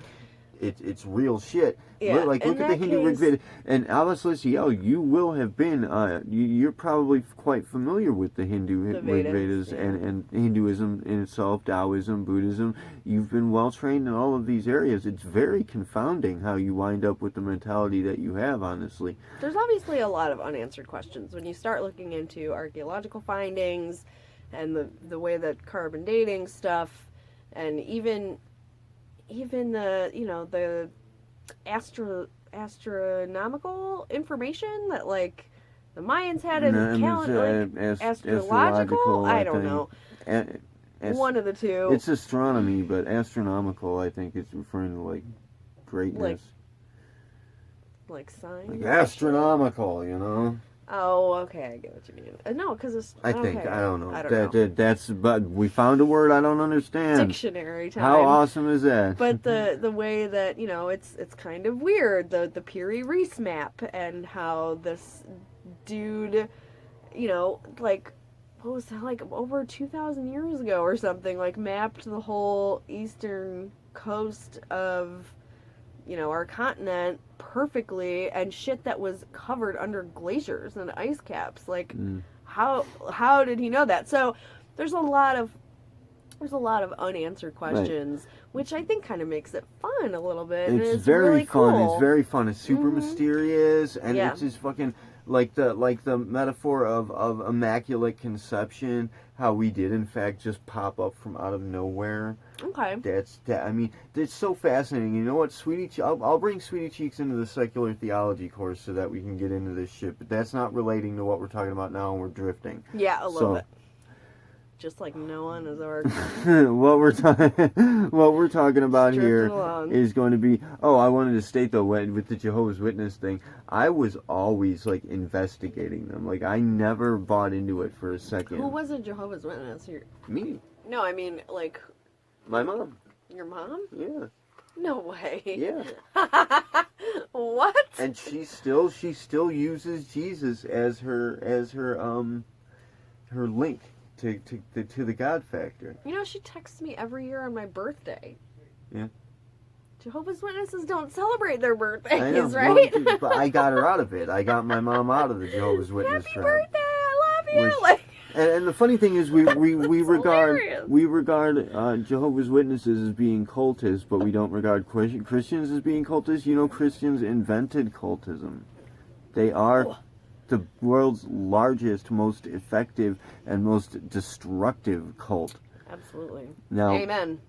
It's real shit. Yeah, Look at the Hindu Rig Veda. And à-bas-le-ciel, you will have been, you're probably quite familiar with the Hindu Rig Vedas and Hinduism in itself, Taoism, Buddhism. You've been well trained in all of these areas. It's very confounding how you wind up with the mentality that you have, honestly. There's obviously a lot of unanswered questions when you start looking into archaeological findings and the way that carbon dating stuff, and even the the astronomical information that like the Mayans had in the calendar, astrological. I don't know. One of the two. It's astronomy, but astronomical, I think, it's referring to like greatness, like signs. Like astronomical, you know. Oh, okay, I get what you mean. No, because it's... I don't know. I don't know. That's, but we found a word I don't understand. Dictionary time. How awesome is that? But the way that, it's kind of weird, the Piri Reis map, and how this dude, like, what was that, like, over 2,000 years ago or something, like, mapped the whole eastern coast of... our continent perfectly, and shit that was covered under glaciers and ice caps. Like, how did he know that? So there's a lot of unanswered questions, which I think kind of makes it fun a little bit. It's very really fun. cool. It's very fun. It's super mysterious, and it's just fucking like the metaphor of immaculate conception. How we did in fact just pop up from out of nowhere. Okay. I mean, it's so fascinating. You know what, I'll bring Sweetie Cheeks into the secular theology course so that we can get into this shit. But that's not relating to what we're talking about now, and we're drifting. Yeah, a little bit. Just like Noah and his ark. what we're talking about here is going to be. Oh, I wanted to state though, with the Jehovah's Witness thing, I was always like investigating them. Like I never bought into it for a second. Who was a Jehovah's Witness? Me. No, I mean like. My mom. Your mom? Yeah. No way. Yeah. What? And she still uses Jesus as her link to the God factor. She texts me every year on my birthday. Yeah. Jehovah's Witnesses don't celebrate their birthdays, I know, right? Well, but I got her out of it. I got my mom out of the Jehovah's Witness Happy birthday! I love you. And the funny thing is, we regard hilarious. Jehovah's Witnesses as being cultists, but we don't regard Christians as being cultists. Christians invented cultism. They are the world's largest, most effective, and most destructive cult. Absolutely. Now, amen.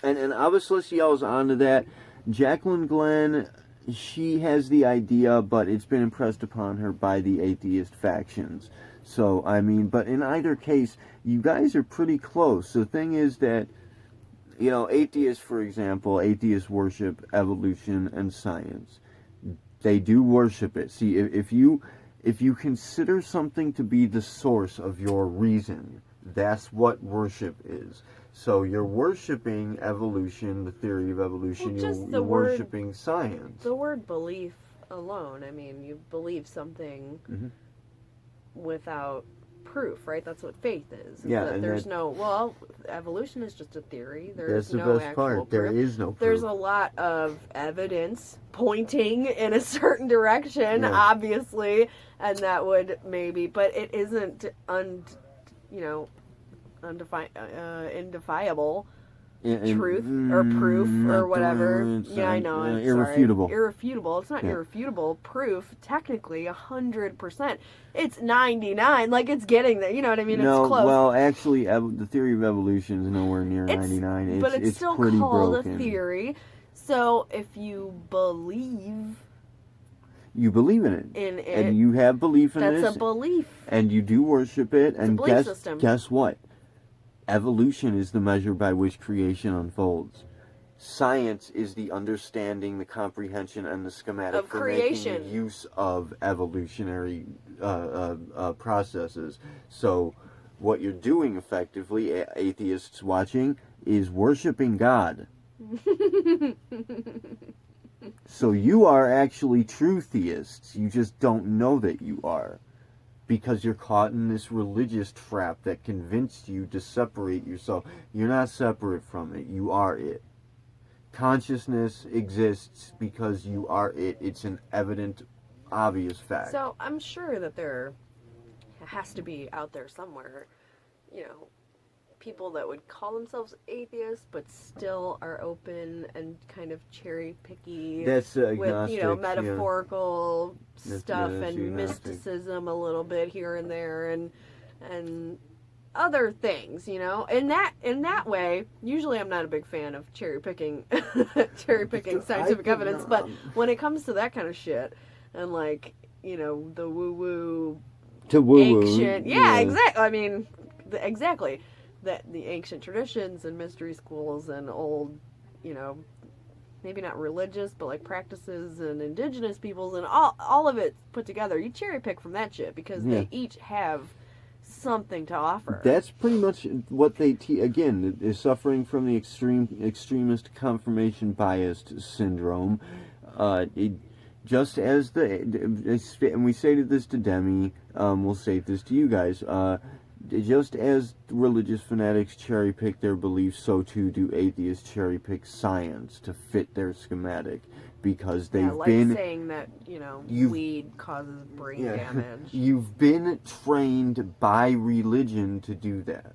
And à-bas-le-ciel is onto that. Jaclyn Glenn, she has the idea, but it's been impressed upon her by the atheist factions. So, I mean, but in either case, you guys are pretty close. The thing is that, atheists, for example, atheists worship evolution and science. They do worship it. See, if you consider something to be the source of your reason, that's what worship is. So you're worshiping evolution, the theory of evolution. You're worshiping science. The word belief alone, I mean, you believe something without proof, right? That's what faith is. Yeah, there's evolution is just a theory. That's the best part. There is no proof. There's a lot of evidence pointing in a certain direction, obviously, and that would maybe, but it isn't indefiable truth or proof or whatever. I know. Irrefutable. Sorry. Irrefutable. It's not irrefutable proof. Technically, 100%. It's 99. Like it's getting there. You know what I mean? No, it's close. Well, actually, the theory of evolution is nowhere near 99. But it's still pretty called broken. a theory. So if you believe. You believe in it. And you have belief in it. That's a belief. And you do worship it. It's a belief system. Guess what? Evolution is the measure by which creation unfolds. Science is the understanding, the comprehension, and the schematic Of for creation. making the use of evolutionary processes. So what you're doing effectively, atheists watching, is worshiping God. So you are actually true theists. You just don't know that you are. Because you're caught in this religious trap that convinced you to separate yourself. You're not separate from it. You are it. Consciousness exists because you are it. It's an evident, obvious fact. So I'm sure that there has to be out there somewhere, you know, people that would call themselves atheists but still are open and kind of cherry picky That's with, agnostic, you know, metaphorical yeah. stuff That's and agnostic. mysticism a little bit here and there and other things, you know. In that way, usually I'm not a big fan of cherry picking scientific evidence, but when it comes to that kind of shit and like, you know, the woo-woo To woo-woo. ancient, yeah, exactly. I mean, exactly. The ancient traditions and mystery schools and old, you know, maybe not religious, but like practices and indigenous peoples and all of it put together. You cherry pick from that shit because they each have something to offer. That's pretty much what they again is suffering from the extremist confirmation biased syndrome. Just as and we stated this to Demi, we'll say this to you guys. Just as religious fanatics cherry pick their beliefs, so too do atheists cherry pick science to fit their schematic, because they've been saying that, you know, weed causes brain damage. You've been trained by religion to do that.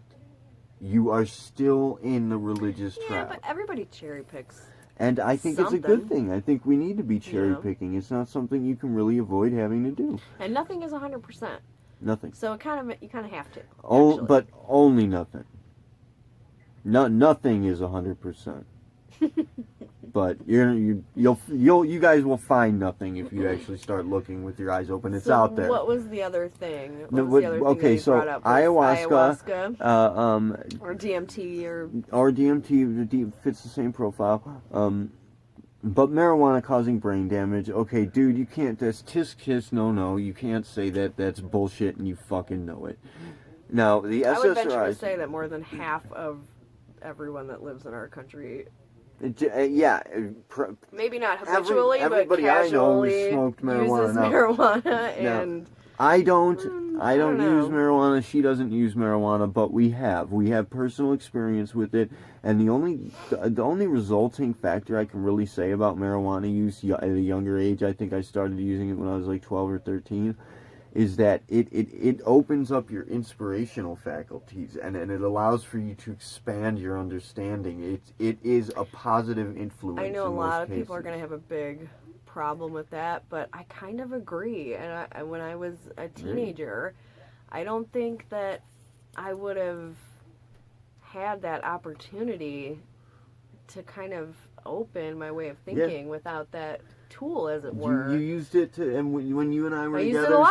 You are still in the religious trap. Yeah, but everybody cherry picks. And I think it's a good thing. I think we need to be cherry picking. It's not something you can really avoid having to do. And nothing is 100%. Nothing. So you kind of have to. But only nothing. Nothing is 100%. But you guys will find nothing if you actually start looking with your eyes open. It's out there. What was the other thing? Okay, so ayahuasca, or DMT, or DMT fits the same profile. But marijuana causing brain damage. Okay, dude, you can't. That's tisk kiss. No, you can't say that. That's bullshit, and you fucking know it. Now the SSRIs. I would venture to say that more than half of everyone that lives in our country. Maybe not habitually, but casually smoked marijuana. Uses marijuana and. I don't use marijuana. She doesn't use marijuana, but we have personal experience with it, and the only resulting factor I can really say about marijuana use at a younger age, I think I started using it when I was like 12 or 13, is that it opens up your inspirational faculties, and it allows for you to expand your understanding. It is a positive influence. I know a lot of people are going to have a big problem with that, but I kind of agree. And when I was a teenager, I don't think that I would have had that opportunity to kind of open my way of thinking without that tool, as it were. You used it to, and when you and I were together,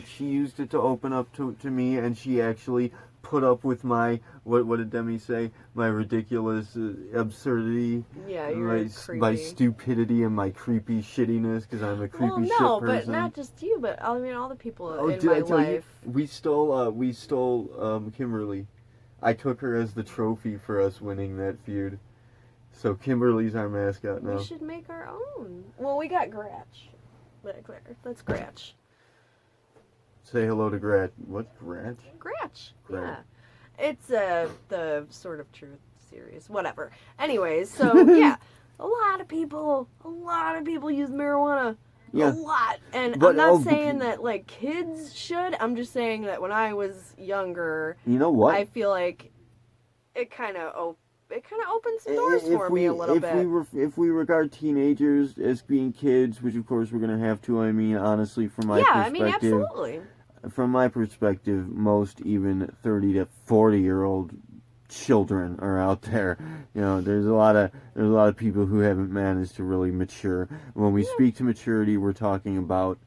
she used it to open up to me, and she actually put up with my, what did Demi say? My ridiculous absurdity. Yeah, you're creepy. My stupidity and my creepy shittiness, because I'm a creepy shit person. But not just you, but I mean all the people in my life. We stole Kimberly. I took her as the trophy for us winning that feud. So Kimberly's our mascot now. We should make our own. Well, we got Gratch back there. That's Gratch. Say hello to Gratch. What's Gratch? Gratch. Yeah. It's the Sort of Truth series. Whatever. Anyways, so yeah, a lot of people use marijuana. Yeah. A lot. And I'm not saying that like kids should. I'm just saying that when I was younger, you know what? I feel like it kind of opened some doors for me a little bit. If we regard teenagers as being kids, which of course we're going to have to, I mean, honestly, from my perspective. I mean, absolutely. From my perspective, most even 30 to 40-year-old children are out there. You know, there's a lot of people who haven't managed to really mature. When we speak to maturity, we're talking about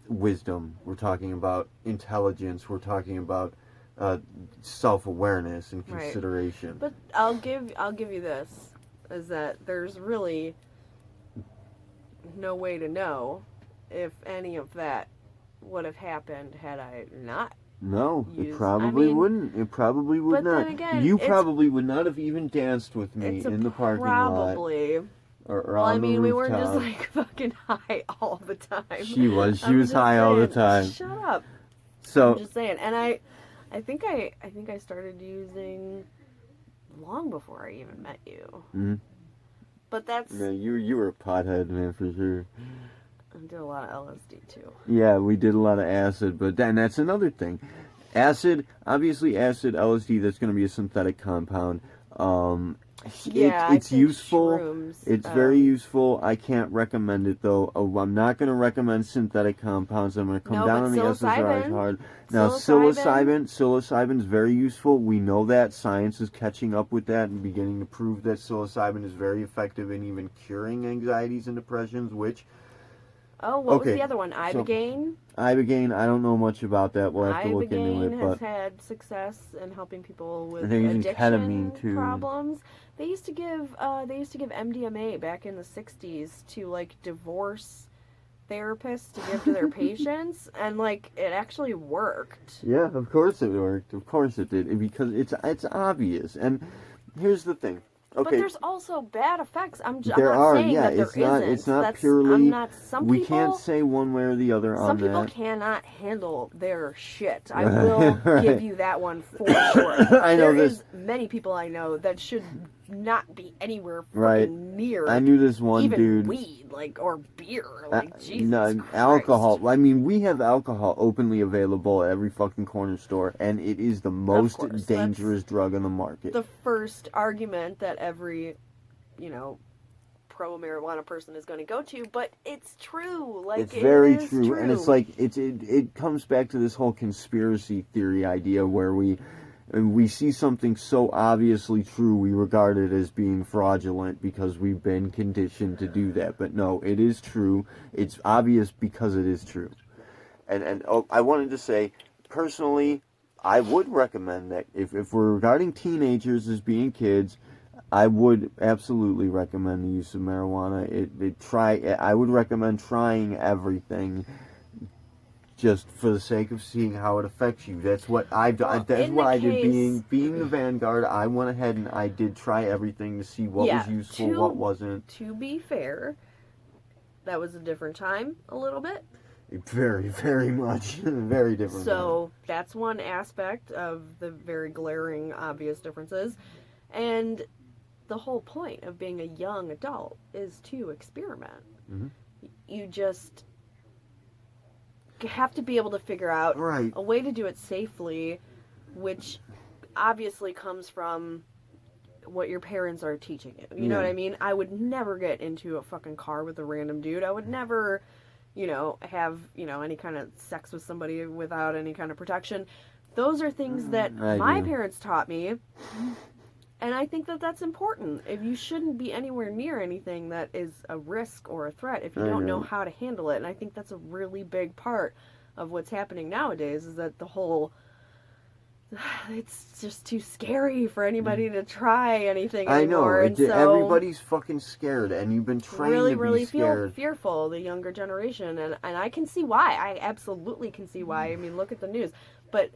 wisdom. We're talking about intelligence. We're talking about self-awareness and Right. consideration. But I'll give you this, is that there's really no way to know if any of that would have happened had I not. No, it Use- probably I mean, wouldn't. It probably would but not. then again, You it's- probably would not have even danced with me It's a in the parking lot. probably. Or Well, I on the mean, we weren't just rooftop. like fucking high all the time. She was I'm just high all the saying, time. Shut up. So I'm just saying, and I think I started using long before I even met you. Mhm. But that's yeah, you were a pothead, man, for sure. I did a lot of LSD too. Yeah, we did a lot of acid, but then that's another thing. Acid, obviously acid, LSD, that's going to be a synthetic compound. Yeah, I it's think useful. shrooms, It's very useful. I can't recommend it though. I'm not going to recommend synthetic compounds. I'm going to come No, down but on the SSRIs psilocybin- hard. Now, psilocybin is very useful. We know that. Science is catching up with that and beginning to prove that psilocybin is very effective in even curing anxieties and depressions, which Oh, what was Okay, the other one? Ibogaine? Ibogaine, I don't know much about that. We'll have to look into Ibogaine it, has but had success in helping people with I think using addiction ketamine, too. problems. They used to give MDMA back in the 60s to like divorce therapists to give to their patients, and like it actually worked. yeah, of course it worked. Of course it did, because it's obvious. And here's the thing. But Okay, there's also bad effects. I'm there not are. saying Yeah, that there it's not. isn't. It's not That's, purely. I'm not. Some we people, can't say one way or the other on some people that. cannot handle their shit. I will Right. give you that one for sure. I know There this. is many people I know that should not be anywhere fucking Right. near. I knew this one even dude. weed, like, or beer, like Jesus No, Christ. alcohol. I mean, we have alcohol openly available at every fucking corner store, and it is the most course, dangerous drug on the market. The first argument that every, pro marijuana person is going to go to, but it's true. Like It's very it is true, and it's like it comes back to this whole conspiracy theory idea where we see something so obviously true, we regard it as being fraudulent because we've been conditioned to do that. But no, it is true. It's obvious because it is true. And I wanted to say, personally, I would recommend that if we're regarding teenagers as being kids, I would absolutely recommend the use of marijuana. I would recommend trying everything just for the sake of seeing how it affects you. That's what I've done. Well, That's in what the I did. case- Being the vanguard, I went ahead and I did try everything to see what was useful, what wasn't. To be fair, that was a different time, a little bit. Very, very much. Very different. So that's one aspect of the very glaring, obvious differences. And the whole point of being a young adult is to experiment. Mm-hmm. You just have to be able to figure out Right. a way to do it safely, which obviously comes from what your parents are teaching you. You know Yeah. what I mean? I would never get into a fucking car with a random dude. I would never, have, any kind of sex with somebody without any kind of protection. Those are things that my parents taught me. And I think that that's important. If you shouldn't be anywhere near anything that is a risk or a threat if you don't know how to handle it. And I think that's a really big part of what's happening nowadays, is that it's just too scary for anybody to try anything anymore. And so everybody's fucking scared, and you've been trained really, to be really scared. feel fearful, the younger generation. And I can see why. I absolutely can see why. I mean, look at the news. But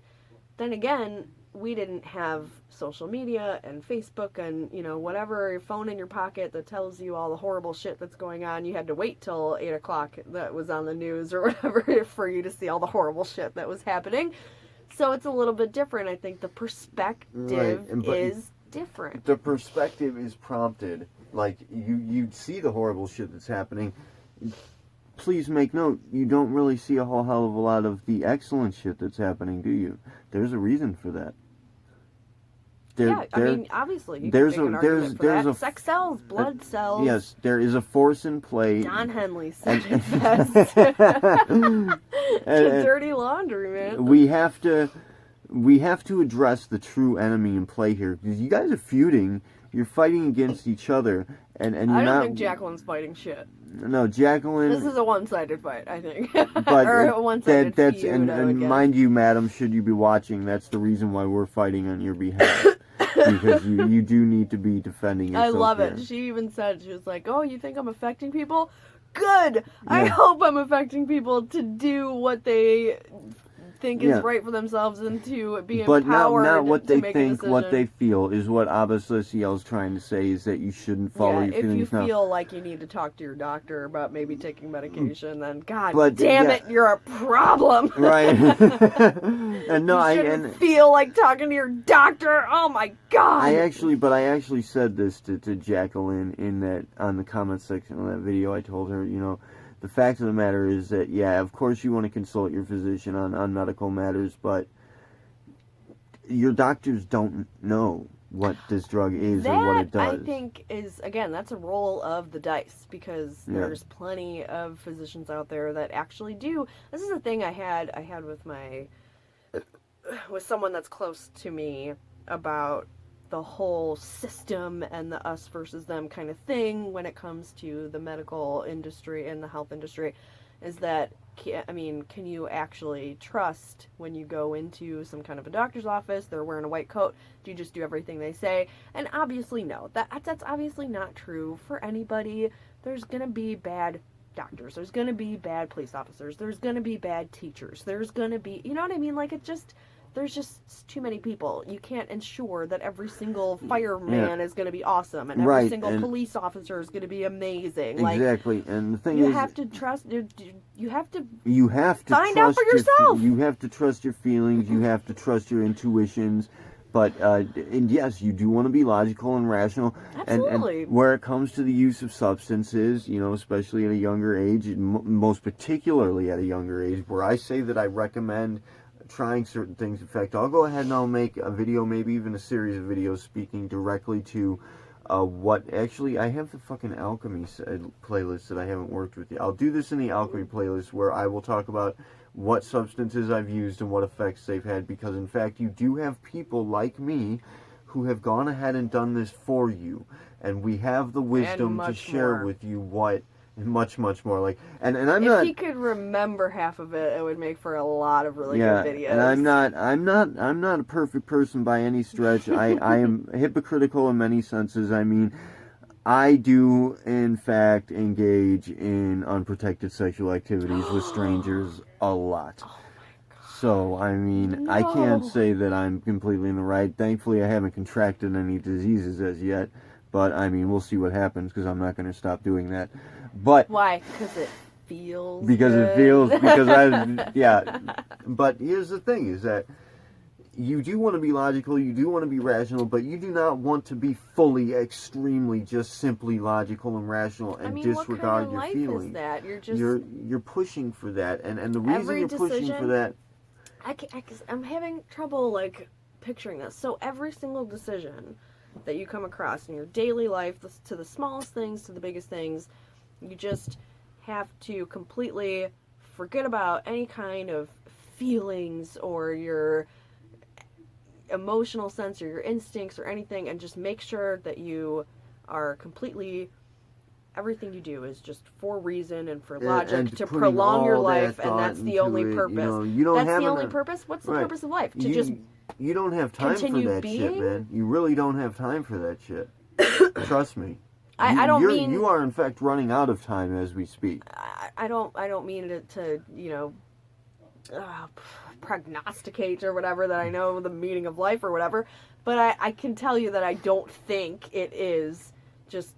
then again, we didn't have social media and Facebook and, whatever, your phone in your pocket that tells you all the horrible shit that's going on. You had to wait till 8 o'clock that was on the news or whatever for you to see all the horrible shit that was happening. So it's a little bit different. I think the perspective is different. The perspective is prompted. Like, you see the horrible shit that's happening. Please make note, you don't really see a whole hell of a lot of the excellent shit that's happening, do you? There's a reason for that. I mean, obviously, you can make an argument for that. Sex sells, blood sells. Yes, there is a force in play. Don Henley said it best. Dirty laundry, man. We have to address the true enemy in play here, because you guys are feuding. You're fighting against each other, And I don't think Jaclyn's fighting shit. No, Jaclyn. This is a one-sided fight, I think. But or a one-sided that's feud, and mind you, madam, should you be watching, that's the reason why we're fighting on your behalf. Because you do need to be defending yourself. I love here. it. She even said, she was like, "Oh, you think I'm affecting people? Good! I hope I'm affecting people to do what they think is right for themselves and to be empowered not what to they make think, a decision. what they feel is what à-bas-le-ciel is trying to say, is that you shouldn't follow your feelings. If you feel like you need to talk to your doctor about maybe taking medication, then But, damn it, you're a problem. Right. And no, you shouldn't feel like talking to your doctor. Oh my god. I actually said this to Jaclyn in that, on the comment section of that video. I told her, the fact of the matter is that, of course you want to consult your physician on medical matters, but your doctors don't know what this drug is or what it does. I think is, again, that's a roll of the dice, because there's plenty of physicians out there that actually do. This is a thing I had with someone that's close to me about the whole system and the us versus them kind of thing when it comes to the medical industry and the health industry, is that, can you actually trust when you go into some kind of a doctor's office, they're wearing a white coat, do you just do everything they say? And obviously no, that's obviously not true for anybody. There's gonna be bad doctors, there's gonna be bad police officers, there's gonna be bad teachers, there's gonna be, you know what I mean, like there's just too many people. You can't ensure that every single fireman is going to be awesome, and every single police officer is going to be amazing. Exactly, and the thing is, you have to trust. You have to find out for yourself. You have to trust your feelings. You have to trust your intuitions. But and yes, you do want to be logical and rational. Absolutely. And where it comes to the use of substances, especially at a younger age, most particularly at a younger age, where I say that I recommend trying certain things. In fact, I'll go ahead and I'll make a video, maybe even a series of videos speaking directly to I have the fucking alchemy playlist that I haven't worked with yet. I'll do this in the alchemy playlist, where I will talk about what substances I've used and what effects they've had, because in fact you do have people like me who have gone ahead and done this for you, and we have the wisdom to share with you what. Much more, and I'm not. If he could remember half of it, it would make for a lot of really good videos. And I'm not a perfect person by any stretch. I am hypocritical in many senses. I do in fact engage in unprotected sexual activities with strangers a lot. Oh my God. So I can't say that I'm completely in the right. Thankfully, I haven't contracted any diseases as yet. But, we'll see what happens, because I'm not going to stop doing that. But why? Because it feels But here's the thing, is that you do want to be logical, you do want to be rational, but you do not want to be fully, extremely, just simply logical and rational and disregard your feelings. Is that? You're pushing for that, and the reason you're pushing for that... I'm having trouble, picturing this. So every single decision that you come across in your daily life, to the smallest things to the biggest things, you just have to completely forget about any kind of feelings or your emotional sense or your instincts or anything, and just make sure that you are completely, everything you do is just for reason and for logic, and to prolong your life, and that's the only purpose. That's the only purpose? What's the purpose of life? You don't have time for that shit, man. You really don't have time for that shit. Trust me. I don't mean... You are, in fact, running out of time as we speak. I don't mean it to prognosticate or whatever, that I know the meaning of life or whatever, but I can tell you that I don't think it is just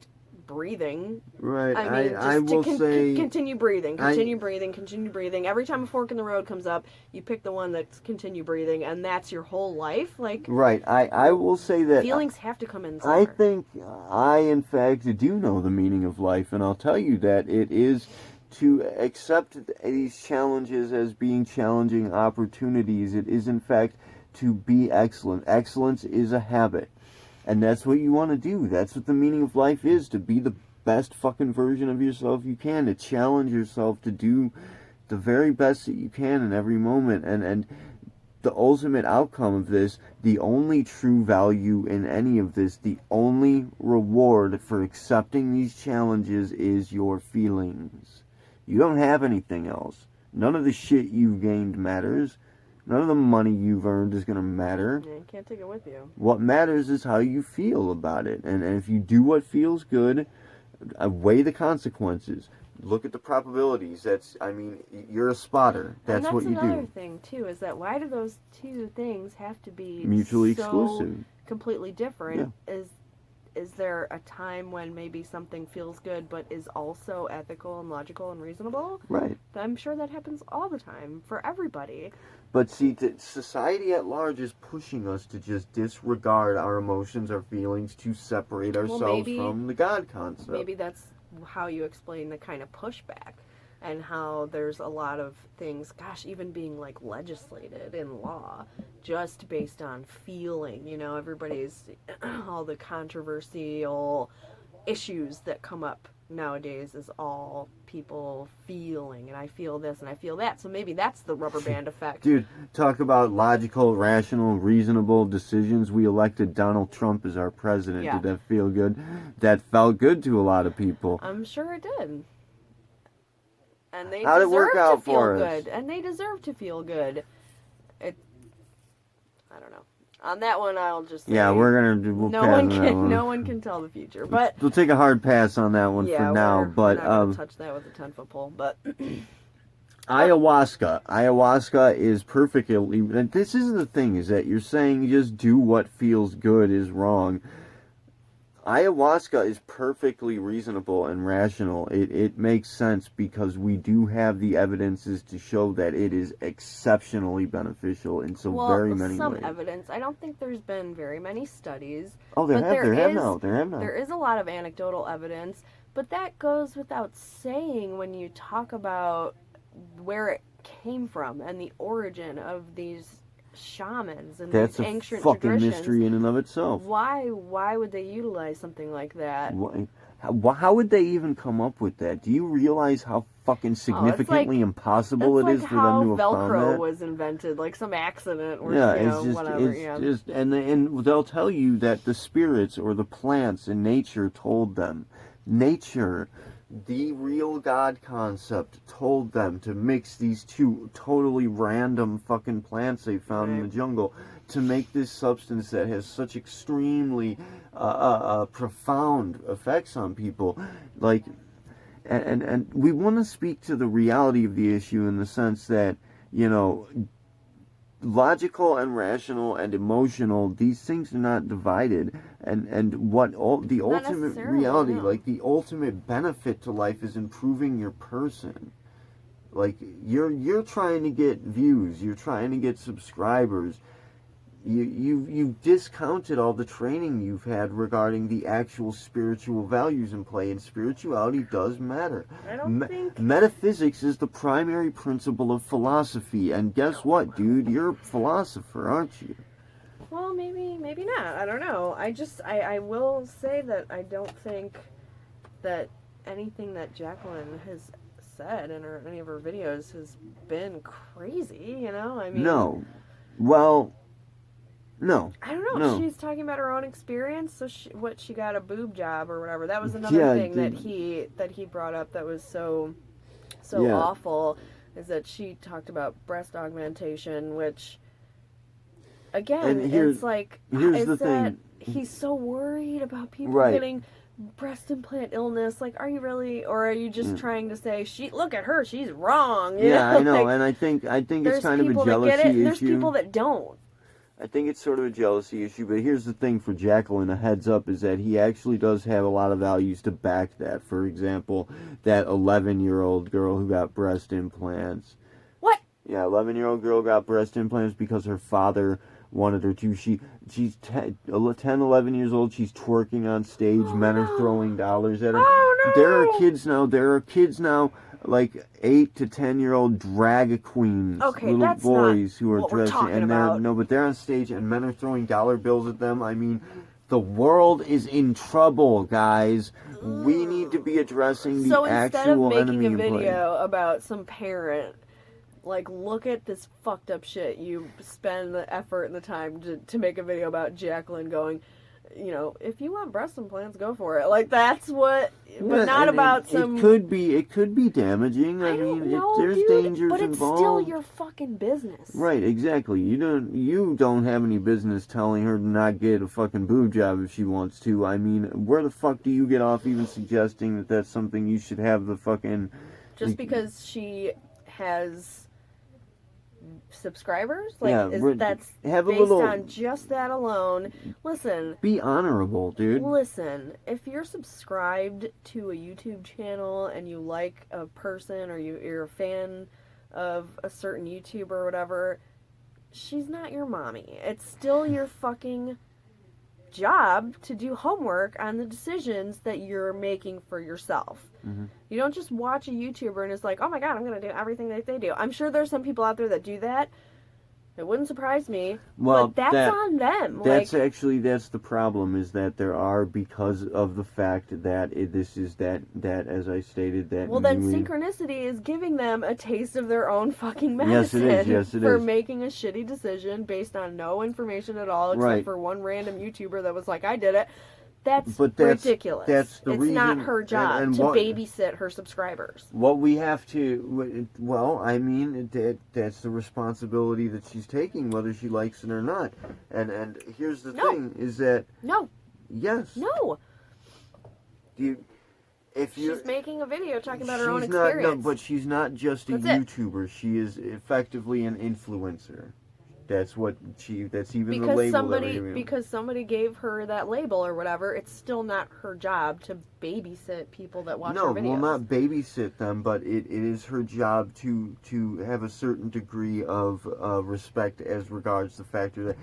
breathing. Right. I will say... Continue breathing. Continue breathing. Every time a fork in the road comes up, you pick the one that's continue breathing, and that's your whole life. Right. I will say that... Feelings have to come in somewhere. I think I, in fact, do know the meaning of life, and I'll tell you that it is to accept these challenges as being challenging opportunities. It is, in fact, to be excellent. Excellence is a habit. And that's what you want to do. That's what the meaning of life is, to be the best fucking version of yourself you can, to challenge yourself to do the very best that you can in every moment. And the ultimate outcome of this, the only true value in any of this, the only reward for accepting these challenges is your feelings. You don't have anything else. None of the shit you've gained matters. None of the money you've earned is going to matter. Yeah, you can't take it with you. What matters is how you feel about it. And if you do what feels good, weigh the consequences. Look at the probabilities. You're a spotter. That's what you do. That's another thing, too, is that why do those two things have to be mutually so exclusive, completely different? Yeah. Is there a time when maybe something feels good but is also ethical and logical and reasonable? Right. I'm sure that happens all the time for everybody. But see, society at large is pushing us to just disregard our emotions, our feelings, to separate ourselves from the God concept. Maybe that's how you explain the kind of pushback and how there's a lot of things, even being like legislated in law just based on feeling, everybody's, all the controversial issues that come up nowadays is all people feeling, and I feel this and I feel that, so maybe that's the rubber band effect. Dude, talk about logical, rational, reasonable decisions. We elected Donald Trump as our president. Yeah. Did that feel good? That felt good to a lot of people. I'm sure it did. And they How'd it work out to feel for us? good. And they deserve to feel good. I don't know. On that one, I'll just say, we'll pass on that one. No one can tell the future, but we'll take a hard pass on that one for now. We're not gonna touch that with a 10-foot pole. But ayahuasca is perfectly. This is the thing: is that you're saying just do what feels good is wrong. Ayahuasca is perfectly reasonable and rational. It makes sense because we do have the evidences to show that it is exceptionally beneficial in very many ways. Some evidence. I don't think there's been very many studies. Oh, there have now. There is a lot of anecdotal evidence, but that goes without saying when you talk about where it came from and the origin of these shamans and that's these ancient fucking traditions. Mystery in and of itself. Why would they utilize something like that? How would they even come up with that? Do you realize how fucking significantly impossible it is for them to have found that? Velcro was invented, like some accident or whatever. And they'll tell you that the spirits or the plants in nature told them. Nature, the real God concept, told them to mix these two totally random fucking plants they found in the jungle to make this substance that has such extremely profound effects on people. Like, and we want to speak to the reality of the issue in the sense that, logical and rational and emotional, these things are not divided, and the ultimate reality, like the ultimate benefit to life, is improving your person. Like you're trying to get views, you're trying to get subscribers. You've discounted all the training you've had regarding the actual spiritual values in play, and spirituality does matter. I don't think... Metaphysics is the primary principle of philosophy, and guess what, dude? You're a philosopher, aren't you? Well, maybe not. I don't know. I will say that I don't think that anything that Jaclyn has said in any of her videos has been crazy, No. Well... No. I don't know. No. She's talking about her own experience. So she got a boob job or whatever. That was another thing that he brought up that was so awful, is that she talked about breast augmentation, which again, it's like, here's the thing. He's so worried about people Right. getting breast implant illness. Like, are you really, or are you just trying to say, look at her, she's wrong? I know, and I think it's kind of a jealousy issue. There's people that don't. I think it's sort of a jealousy issue, but here's the thing for Jaclyn, a heads up, is that he actually does have a lot of values to back that. For example, that 11-year-old girl who got breast implants. What? Yeah, 11-year-old girl got breast implants because her father wanted her to. She's 10, 11 years old, she's twerking on stage, men are throwing dollars at her. Oh, no! There are kids now, like 8 to 10-year-old drag queens, little boys who are dressing, and they're on stage and men are throwing dollar bills at them. I mean, the world is in trouble, guys. We need to be addressing the actual enemy in play. So instead of making a video about some parent Like, look at this fucked up shit. You spend the effort and the time to make a video about Jaclyn going, you know, if you want breast implants, go for it. Like, that's what, but not about some... It could be damaging. I mean, there's dude, dangers but it's involved. still your fucking business. Right, exactly. You don't have any business telling her to not get a fucking boob job if she wants to. I mean, where the fuck do you get off even suggesting that that's something you should have the fucking... Just because she has subscribers? Like, yeah, that's have based on just that alone. Listen. Be honorable, dude. Listen, if you're subscribed to a YouTube channel and you like a person or you're a fan of a certain YouTuber or whatever, she's not your mommy. It's still your fucking job to do homework on the decisions that you're making for yourself. Mm-hmm. You don't just watch a YouTuber and it's like, oh my god, I'm going to do everything that they do. I'm sure there's some people out there that do that. It wouldn't surprise me. Well, but that's on them. That's the problem, is that there are, because of the fact that this is that as I stated, that... Well, then synchronicity is giving them a taste of their own fucking medicine. Yes, it is. For making a shitty decision based on no information at all, except for one random YouTuber that was like, I did it. That's ridiculous. That's the reason. It's not her job to babysit her subscribers. What we have to... Well, I mean, that's the responsibility that she's taking, whether she likes it or not. And here's the thing, is that... No. Yes. No. She's making a video talking about her own experience. No, but she's not just a YouTuber. She is effectively an influencer. That's even the label. Because somebody gave her that label or whatever, it's still not her job to babysit people that watch her videos. No, well, not babysit them, but it is her job to have a certain degree of respect as regards the factor that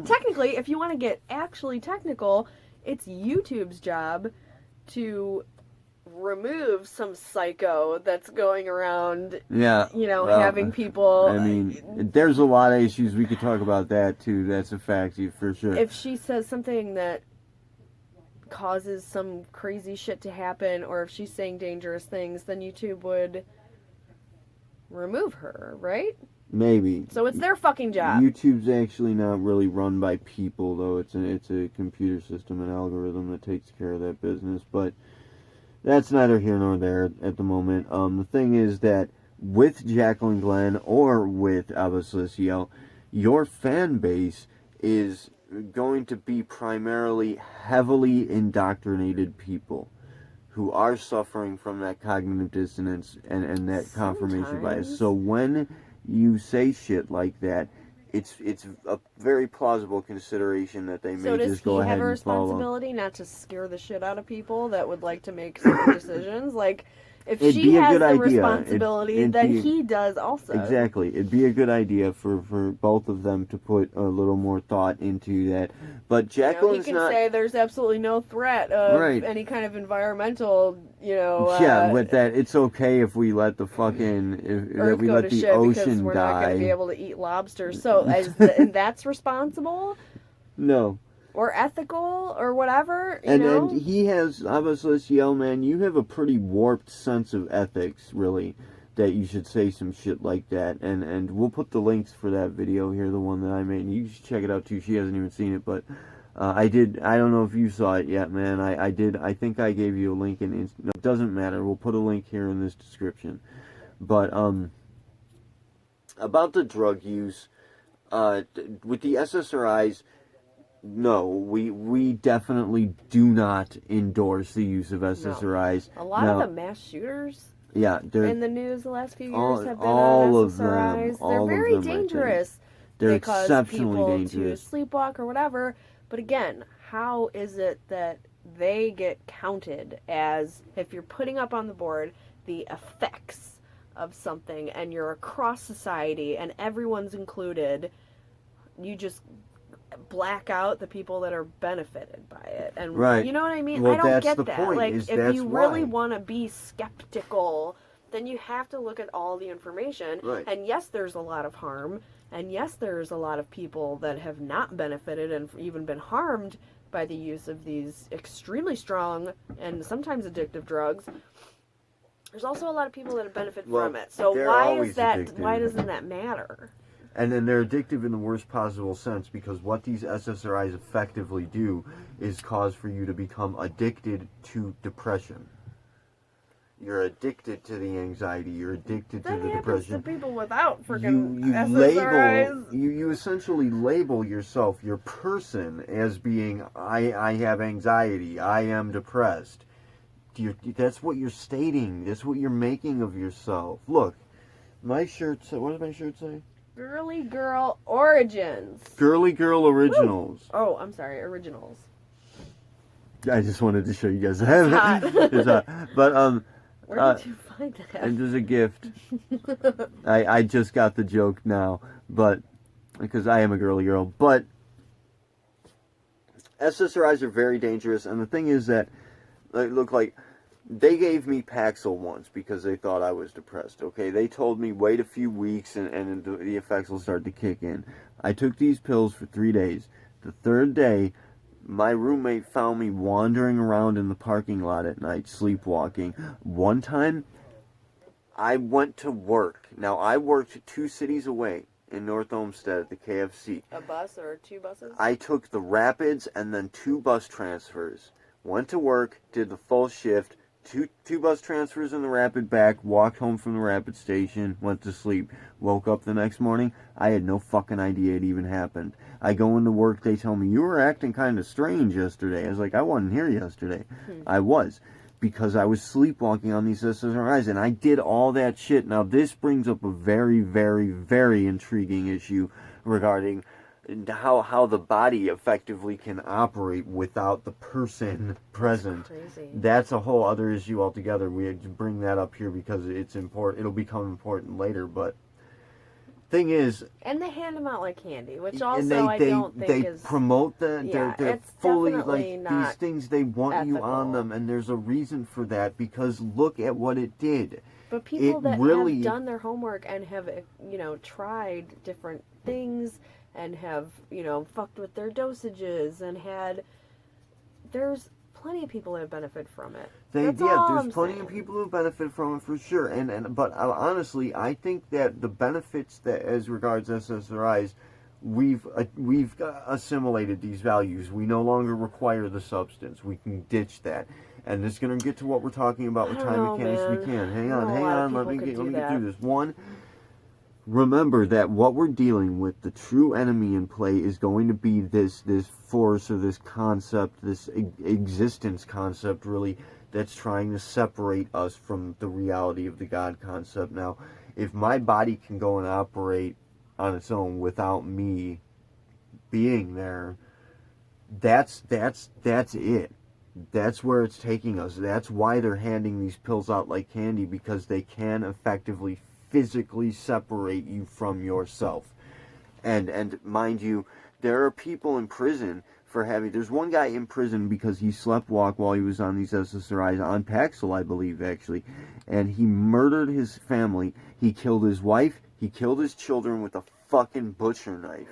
technically, if you want to get actually technical, it's YouTube's job to remove some psycho that's going around, having people... I mean, there's a lot of issues. We could talk about that, too. That's a fact, for sure. If she says something that causes some crazy shit to happen, or if she's saying dangerous things, then YouTube would remove her, right? Maybe. So it's their fucking job. YouTube's actually not really run by people, though. It's a computer system, an algorithm that takes care of that business, but... That's neither here nor there at the moment. The thing is that with Jaclyn Glenn or with à-bas-le-ciel, your fan base is going to be primarily heavily indoctrinated people who are suffering from that cognitive dissonance and that confirmation bias. So when you say shit like that, it's a very plausible consideration that they may just go ahead and follow. So does he have a responsibility not to scare the shit out of people that would like to make certain decisions? Like, if she has the responsibility, then he does also. Exactly. It'd be a good idea for both of them to put a little more thought into that. But Jaclyn's he can say there's absolutely no threat of any kind of environmental, with that, it's okay if we let the fucking... if we let the ocean we're die. We're not going to be able to eat lobsters. So, and that's responsible? No. Or ethical, or whatever, And he has, à-bas-le-ciel, man, you have a pretty warped sense of ethics, really, that you should say some shit like that. And we'll put the links for that video here, the one that I made, and you should check it out too. She hasn't even seen it, but I did. I don't know if you saw it yet, man. I did. I think I gave you a link in no, it doesn't matter. We'll put a link here in this description. But about the drug use, with the SSRIs, no, we definitely do not endorse the use of SSRIs. No. A lot of the mass shooters in the news the last few years have been all on SSRIs. They're very dangerous. They're exceptionally dangerous. They cause people to sleepwalk or whatever. But again, how is it that they get counted as, if you're putting up on the board the effects of something and you're across society and everyone's included, you just black out the people that are benefited by it, and you know what I mean? Well, I don't get that. Point, like, if you really want to be skeptical, then you have to look at all the information. Right. And yes, there's a lot of harm, and yes, there's a lot of people that have not benefited and even been harmed by the use of these extremely strong and sometimes addictive drugs. There's also a lot of people that benefit Well, from it. So they're why always is that? addicted. Why doesn't that matter? And then they're addictive in the worst possible sense, because what these SSRIs effectively do is cause for you to become addicted to depression. You're addicted to the anxiety. You're addicted to the That happens depression. to people without freaking You SSRIs. you essentially label yourself, your person, as being, I have anxiety, I am depressed. That's what you're stating. That's what you're making of yourself. Look, my shirt says, what does my shirt say? Girly Girl Origins. Girly Girl Originals. Woo! Oh, I'm sorry, Originals. I just wanted to show you guys It's that. hot. It's hot. But Where did you find that? and there's a gift. I just got the joke now, but because I am a girly girl. But SSRIs are very dangerous, and the thing is that look like they gave me Paxil once because they thought I was depressed. Okay, they told me wait a few weeks and the effects will start to kick in. I took these pills for 3 days. The third day, my roommate found me wandering around in the parking lot at night, sleepwalking. One time, I went to work. Now, I worked 2 cities away in North Olmsted at the KFC. A bus or 2 buses? I took the Rapids and then 2 bus transfers. Went to work, did the full shift, two bus transfers in the Rapid back, walked home from the Rapid station, went to sleep. Woke up the next morning, I had no fucking idea it even happened. I go into work, they tell me, you were acting kind of strange yesterday. I was like, I wasn't here yesterday. I was. Because I was sleepwalking on these SSRIs, and I did all that shit. Now, this brings up a very, very, very intriguing issue regarding how the body effectively can operate without the person present. Crazy. That's a whole other issue altogether. We had to bring that up here because it's important. It'll become important later, but thing is, and they hand them out like candy, which and also I don't think they is promote the they're it's fully definitely like not these things, they want you on ethical. them, and there's a reason for that, because look at what it did. But people It that really- have done their homework and have, tried different things and have, fucked with their dosages and there's plenty of people that benefit from it. That's all There's I'm plenty saying. of people who benefit from it for sure, but honestly, I think that the benefits that, as regards SSRIs, we've assimilated these values. We no longer require the substance. We can ditch that. And this is going to get to what we're talking about with I don't time know, mechanics. man. We can. Hang I know a on. lot of Let me people could get do through that. this. One, remember that what we're dealing with, the true enemy in play, is going to be this force or this concept, this existence concept, really, that's trying to separate us from the reality of the God concept. Now, if my body can go and operate on its own without me being there, that's it. That's where it's taking us. That's why they're handing these pills out like candy, because they can effectively physically separate you from yourself. And mind you, there are people in prison for having... There's one guy in prison because he sleptwalked while he was on these SSRIs, on Paxil, I believe, actually. And he murdered his family. He killed his wife. He killed his children with a fucking butcher knife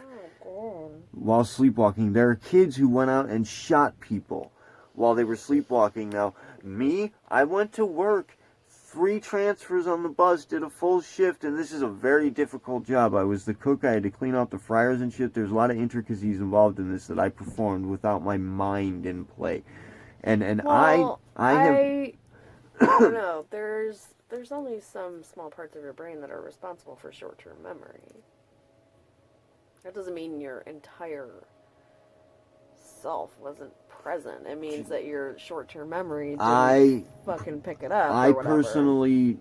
while sleepwalking. There are kids who went out and shot people while they were sleepwalking. Now, me, I went to work, 3 transfers on the bus, did a full shift, and this is a very difficult job. I was the cook, I had to clean out the fryers and shit. There's a lot of intricacies involved in this that I performed without my mind in play. And Well, I have... I don't know. There's only some small parts of your brain that are responsible for short-term memory. That doesn't mean your entire self wasn't present. It means that your short-term memory didn't fucking pick it up. I or whatever. personally,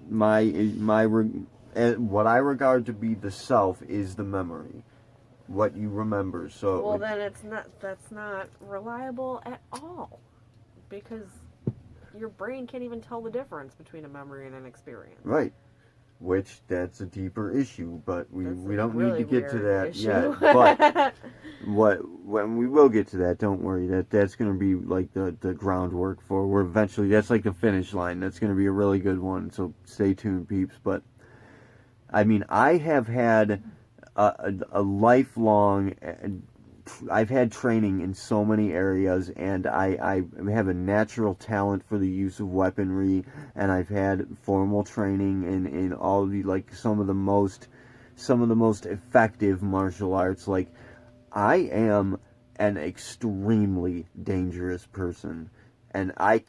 what I regard to be the self is the memory, what you remember. So Well, then that's not reliable at all, because your brain can't even tell the difference between a memory and an experience. right, which that's a deeper issue, but we don't really need to get to weird that issue. yet. But when we will get to that, don't worry. That's going to be like the groundwork for where eventually that's like the finish line. That's going to be a really good one. So stay tuned, peeps. But I mean, I have had a lifelong I've had training in so many areas, and I have a natural talent for the use of weaponry, and I've had formal training in all the, like, some of the most effective martial arts. Like, I am an extremely dangerous person, and I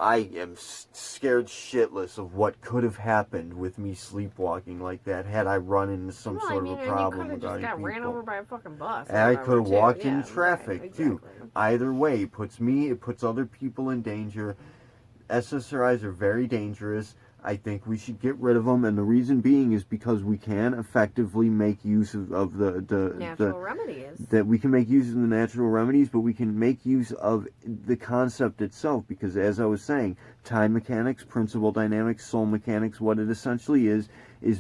am scared shitless of what could have happened with me sleepwalking like that had I run into some sort of a problem and you could have just got ran over by a fucking bus. And I could have walked in traffic, right, too. exactly. Either way, it puts other people in danger. SSRIs are very dangerous. I think we should get rid of them, and the reason being is because we can effectively make use of the natural remedies. That we can make use of the natural remedies, but we can make use of the concept itself, because as I was saying, time mechanics, principle dynamics, soul mechanics, what it essentially is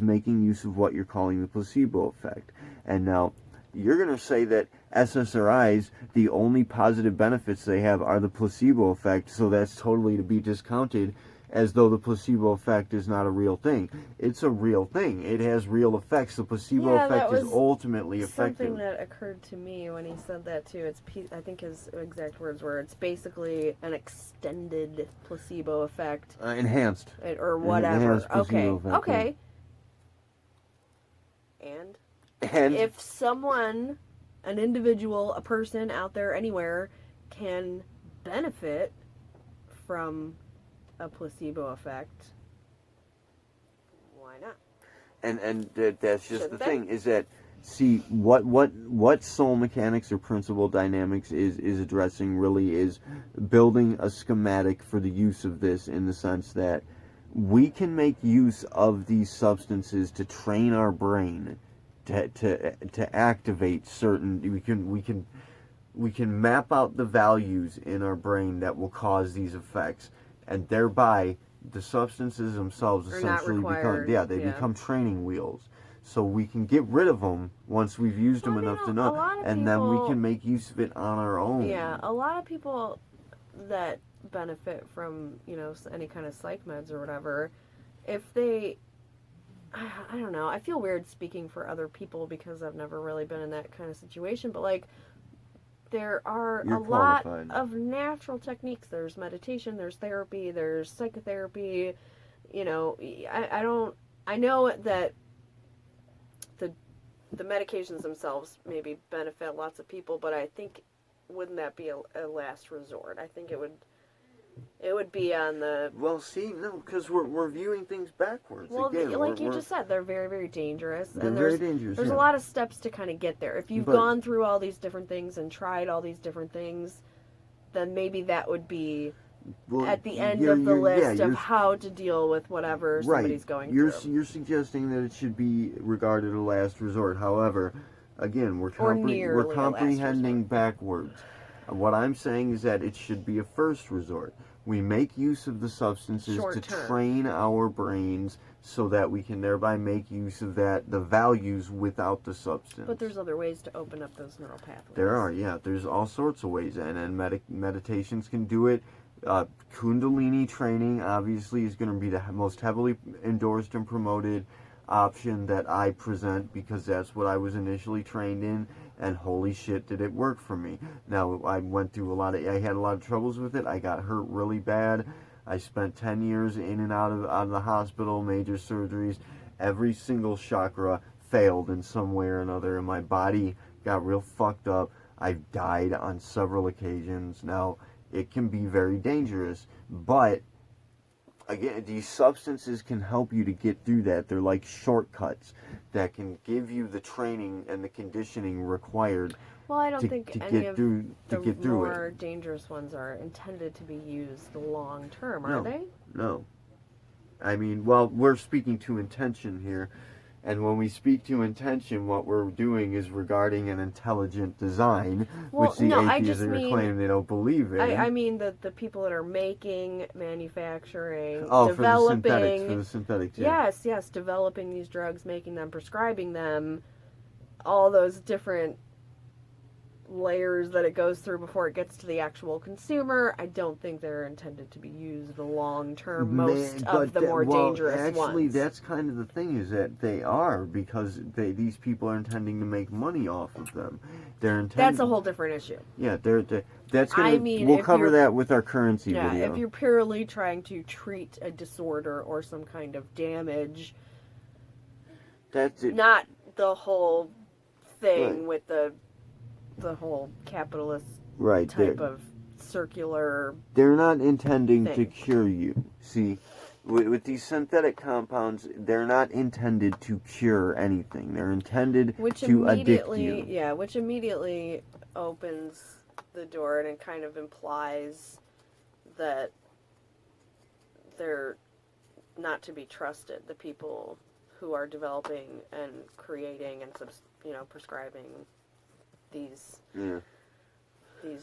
making use of what you're calling the placebo effect. And now, you're going to say that SSRIs, the only positive benefits they have are the placebo effect, so that's totally to be discounted, as though the placebo effect is not a real thing. It's a real thing. It has real effects. The placebo effect is ultimately effective. Something that occurred to me when he said that too. I think his exact words were, it's basically an extended placebo effect. Enhanced. Or whatever. Enhanced placebo effect. Okay. Yeah. And if someone, an individual, a person out there anywhere, can benefit from a placebo effect, why not? And that's just the thing, is that, see, what soul mechanics or principle dynamics is addressing really is building a schematic for the use of this, in the sense that we can make use of these substances to train our brain to activate certain, we can map out the values in our brain that will cause these effects, and thereby the substances themselves essentially become training wheels. So we can get rid of them once we've used them enough to know, and then we can make use of it on our own. Yeah, a lot of people that benefit from, any kind of psych meds or whatever, if they, I don't know, I feel weird speaking for other people because I've never really been in that kind of situation, but like, there are a lot of natural techniques. There's meditation, there's therapy, there's psychotherapy. I know that the medications themselves maybe benefit lots of people, but I think, wouldn't that be a last resort? I think it would be on the... Well, see, no, because we're viewing things backwards. Well, again, like you just said, they're very, very dangerous. They're very dangerous, There's a lot of steps to kind of get there. If you've gone through all these different things and tried all these different things, then maybe that would be at the end of the list of how to deal with whatever somebody's going through. You're suggesting that it should be regarded a last resort. However, again, we're comprehending backwards. What I'm saying is that it should be a first resort. We make use of the substances to train our brains so that we can thereby make use of the values without the substance. But there's other ways to open up those neural pathways. There are, yeah. There's all sorts of ways, and meditations can do it. Kundalini training, obviously, is going to be the most heavily endorsed and promoted option that I present, because that's what I was initially trained in. And holy shit, did it work for me. Now, I had a lot of troubles with it. I got hurt really bad. I spent 10 years in and out of the hospital, major surgeries. Every single chakra failed in some way or another, and my body got real fucked up. I've died on several occasions. Now, it can be very dangerous, but again, these substances can help you to get through that. They're like shortcuts that can give you the training and the conditioning required. Well, I don't think any of the more it. dangerous ones are intended to be used long term, are they? No. I mean, well, we're speaking to intention here. And when we speak to intention, what we're doing is regarding an intelligent design, which the atheists are claiming they don't believe in. I mean the people that are making, manufacturing, developing... for the synthetics, yeah. Yes, developing these drugs, making them, prescribing them, all those different layers that it goes through before it gets to the actual consumer. I don't think they're intended to be used long term. Most of the more dangerous ones. Actually, that's kind of the thing, is that they are, because these people are intending to make money off of them. They're intended. That's a whole different issue. Yeah, that's gonna. We'll cover that with our currency video. Yeah, if you're purely trying to treat a disorder or some kind of damage, that's it. Not the whole thing with the whole capitalist type of circular. They're not intending thing. to cure you. See, with these synthetic compounds, they're not intended to cure anything. They're intended to addict you. Yeah, which immediately opens the door and it kind of implies that they're not to be trusted. The people who are developing and creating and prescribing these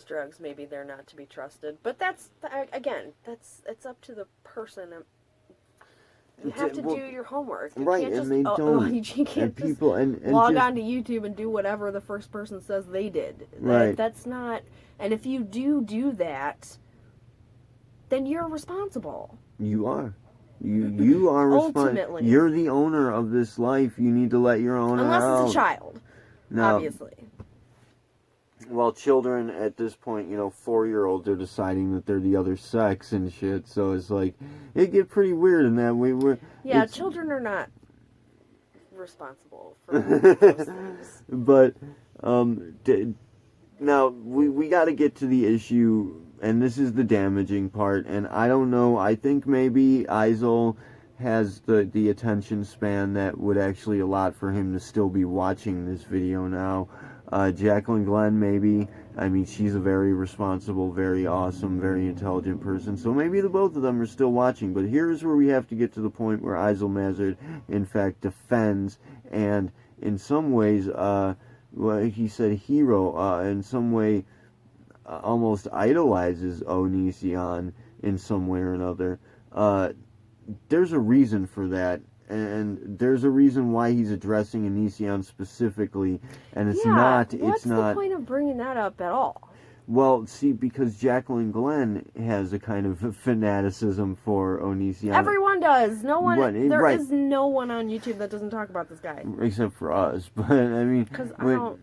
drugs, maybe they're not to be trusted. But that's it's up to the person. You have to do your homework. You right, can't and just, they don't. You can't and just people, and log on to YouTube and do whatever the first person says they did. Right. That's not... And if you do that, then you're responsible. You are. You are responsible. Ultimately. You're the owner of this life. You need to let your owner out. Unless it's a child, obviously. Well, children at this point, 4-year-olds are deciding that they're the other sex and shit. So it's like, it get pretty weird in that way. Children are not responsible for those things. But now we got to get to the issue, and this is the damaging part. And I don't know. I think maybe Eisel has the attention span that would actually allot for him to still be watching this video now. Jaclyn Glenn, maybe. I mean, she's a very responsible, very awesome, very intelligent person. So maybe the both of them are still watching. But here's where we have to get to the point where Eisel Mazard, in fact, defends and, in some ways, he said hero, in some way, almost idolizes Onision in some way or another. There's a reason for that. And there's a reason why he's addressing Onision specifically, and it's not. What's the point of bringing that up at all? Well, see, because Jaclyn Glenn has a kind of fanaticism for Onision. Everyone does. No one. There is no one on YouTube that doesn't talk about this guy, except for us. But I mean, because I don't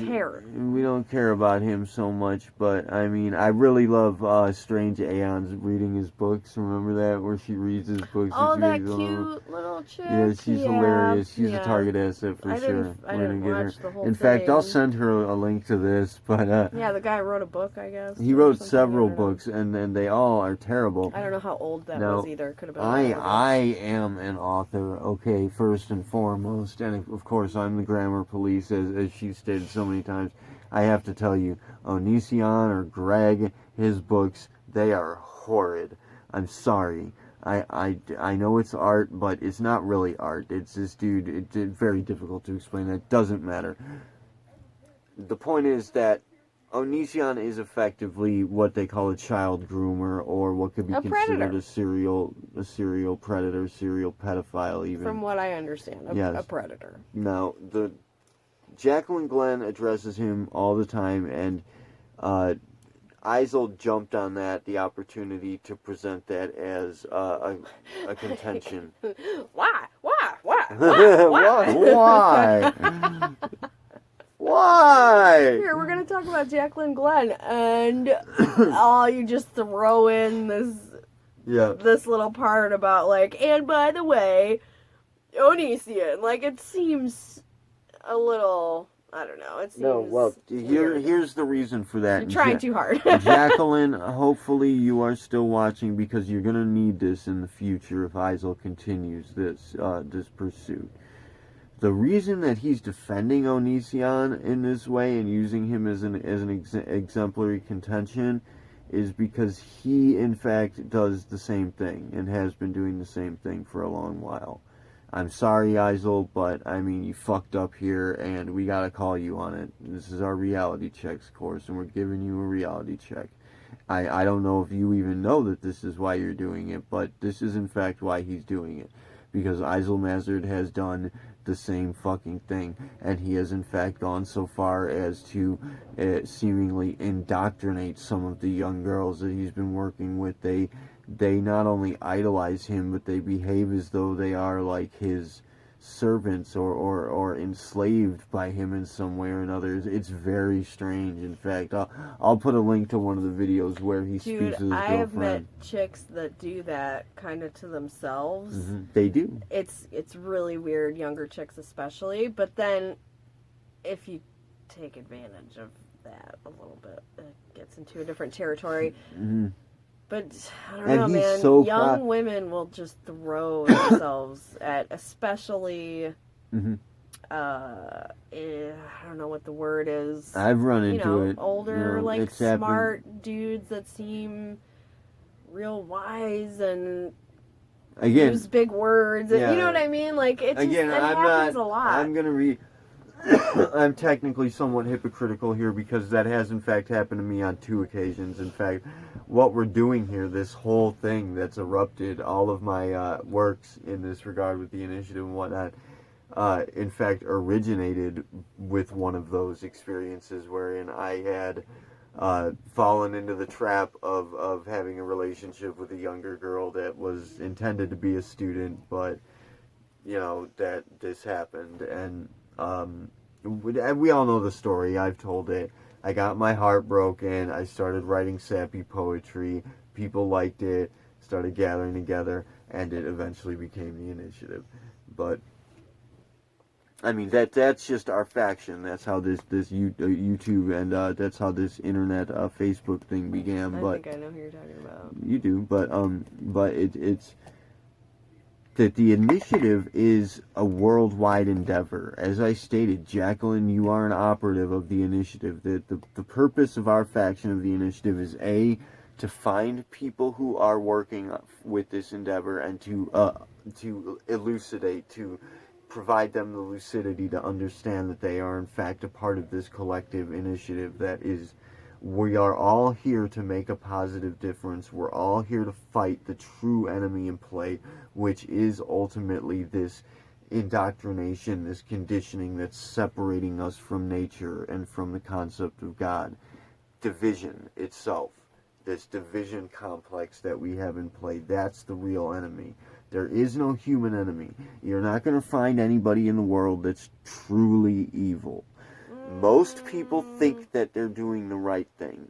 care. We don't care about him so much, but I mean, I really love Strange Aeons reading his books. Remember that, where she reads his books? Oh, that cute little chick. Yeah, she's hilarious. She's a target asset for sure. I didn't watch the whole In thing. fact, I'll send her a link to this. But yeah, the guy wrote a book, I guess. He wrote several books, and then they all are terrible. I don't know how old that was either. Could have been. I am an author, okay, first and foremost, and of course I'm the grammar police, as she stated so many times. I have to tell you, Onision or Greg, his books, they are horrid. I'm sorry. I know it's art, but it's not really art. It's this dude. It's very difficult to explain. That doesn't matter. The point is that Onision is effectively what they call a child groomer, or what could be considered a serial predator, serial pedophile, even. From what I understand, a predator. Now, Jaclyn Glenn addresses him all the time, and Eisel jumped on the opportunity to present that as a contention. Why? Why? Here, we're going to talk about Jaclyn Glenn, and you just throw in this little part about, and by the way, Onision. It seems a little, I don't know, it seems here's the reason for that. You're trying too hard. Jaclyn, hopefully you are still watching, because you're going to need this in the future if Eisel continues this pursuit. The reason that he's defending Onision in this way and using him as an exemplary contention is because he, in fact, does the same thing and has been doing the same thing for a long while. I'm sorry, Eisel, but, I mean, you fucked up here, and we gotta call you on it. This is our reality checks course, and we're giving you a reality check. I don't know if you even know that this is why you're doing it, but this is, in fact, why he's doing it. Because Eisel Mazard has done the same fucking thing, and he has, in fact, gone so far as to seemingly indoctrinate some of the young girls that he's been working with. They not only idolize him, but they behave as though they are like his servants or enslaved by him in some way or another. It's very strange. In fact, I'll put a link to one of the videos where he speaks to his girlfriend. I have met chicks that do that kind of to themselves. They do. It's really weird, younger chicks especially. But then, if you take advantage of that a little bit, it gets into a different territory. But I don't know, man. Young women will just throw themselves at, especially, I don't know what the word is. I've run into it. Older, like smart dudes that seem real wise and use big words. And, you know what I mean? Like it happens a lot. I'm gonna read. I'm technically somewhat hypocritical here because that has in fact happened to me on 2 occasions. In fact, what we're doing here, this whole thing that's erupted, all of my works in this regard with the initiative and whatnot, in fact originated with one of those experiences wherein I had fallen into the trap of having a relationship with a younger girl that was intended to be a student, but, you know, that this happened. And we all know the story. I've told it. I got my heart broken. I started writing sappy poetry. People liked it, started gathering together, and it eventually became the initiative. But I mean, that's just our faction. That's how this YouTube and that's how this internet Facebook thing began. I think I know who you're talking about. You do, but it's that the initiative is a worldwide endeavor. As I stated, Jaclyn, you are an operative of the initiative. The purpose of our faction of the initiative is to find people who are working with this endeavor and to elucidate, to provide them the lucidity to understand that they are in fact a part of this collective initiative that is, we are all here to make a positive difference. We're all here to fight the true enemy in play, which is ultimately this indoctrination, this conditioning that's separating us from nature and from the concept of God. Division itself, this division complex that we have in play, that's the real enemy. There is no human enemy. You're not going to find anybody in the world that's truly evil. Most people think that they're doing the right thing,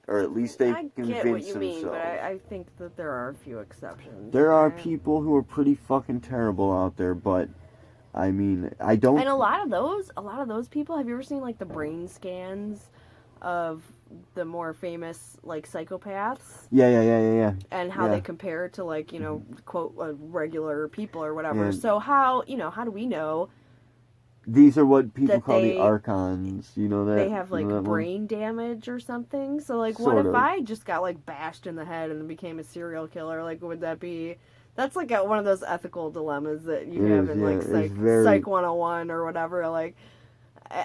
or at least they convince themselves. I get what you mean, but I think that there are a few exceptions. There are people who are pretty fucking terrible out there, but I mean, I don't. And a lot of those people. Have you ever seen like the brain scans of the more famous like psychopaths? Yeah. And how they compare to like, you know, quote regular people or whatever. And so how do we know? These are what people call the archons, you know that? They have, like, brain damage or something? So, like, what if I just got, like, bashed in the head and became a serial killer? Like, would that be... That's, like, one of those ethical dilemmas that you have in, like, Psych 101 or whatever. Like,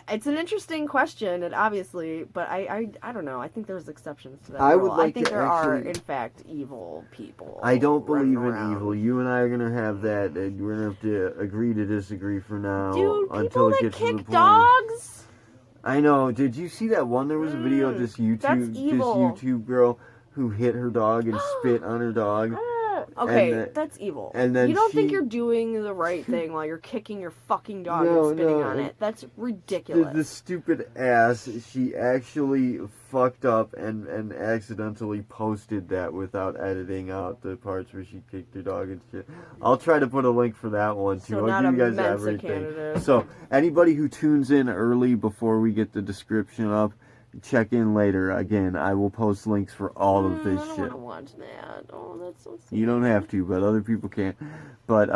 it's an interesting question, and obviously, but I don't know. I think there's exceptions to that. I think there are, in fact, evil people. I don't believe in evil. You and I are gonna have that. We're gonna have to agree to disagree for now. Dude, until it gets kick to the point. dogs. I know. Did you see that one? There was a video of this YouTube girl who hit her dog and spit on her dog. Okay, that's evil. And then you don't think you're doing the right thing while you're kicking your fucking dog and spitting on it. That's ridiculous. The stupid ass, she actually fucked up and accidentally posted that without editing out the parts where she kicked her dog and shit. I'll try to put a link for that one too. So I'll give you guys everything. Candidate. So anybody who tunes in early before we get the description up, check in later. Again, I will post links for all of this shit. I don't want to watch that. Oh, that's so sad. You don't have to, but other people can. But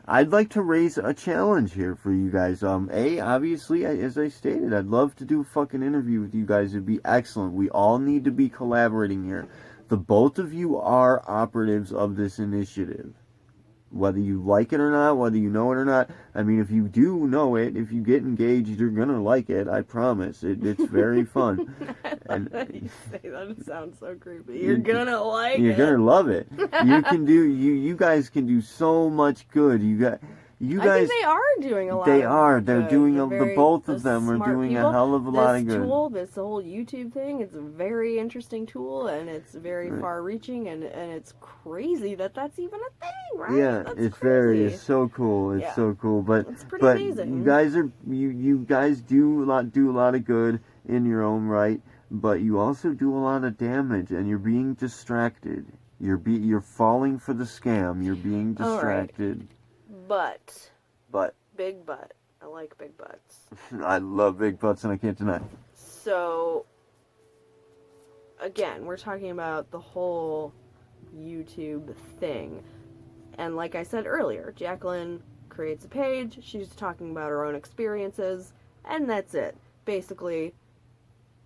I'd like to raise a challenge here for you guys. Obviously, as I stated, I'd love to do a fucking interview with you guys. It'd be excellent. We all need to be collaborating here. The both of you are operatives of this initiative. Whether you like it or not, whether you know it or not. I mean, if you do know it, if you get engaged, you're going to like it. I promise. It's very fun. You say that, it sounds so creepy. You're going to like it. You're going to love it. You guys can do so much good. You I guys, think they are doing a lot. they are. They're good. doing They're both of them are smart doing people. a hell of a lot of This good. tool, this whole YouTube thing, it's a very interesting tool, and it's very far-reaching, and it's crazy that that's even a thing, right? Yeah, That's it's crazy. it's so cool. It's so cool. But It's pretty amazing. you guys do a lot of good in your own right, but you also do a lot of damage, and you're being distracted. You're falling for the scam. You're being distracted. But But big butt. I like big butts. I love big butts, and I can't deny. So again, we're talking about the whole YouTube thing. And like I said earlier, Jaclyn creates a page, she's talking about her own experiences, and that's it. Basically,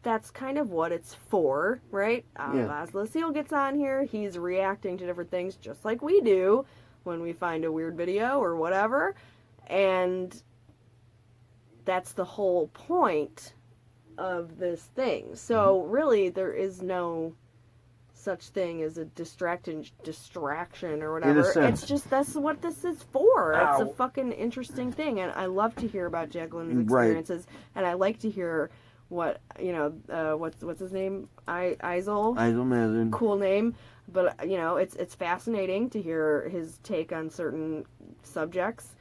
that's kind of what it's for, right? à-bas-le-ciel gets on here, he's reacting to different things just like we do when we find a weird video or whatever, and that's the whole point of this thing. So really, there is no such thing as a distraction or whatever. In a sense. It's just that's what this is for. Ow. It's a fucking interesting thing, and I love to hear about Jaclyn's experiences, and I like to hear what what's his name, Eisel Mazard. Cool name, but it's fascinating to hear his take on certain subjects.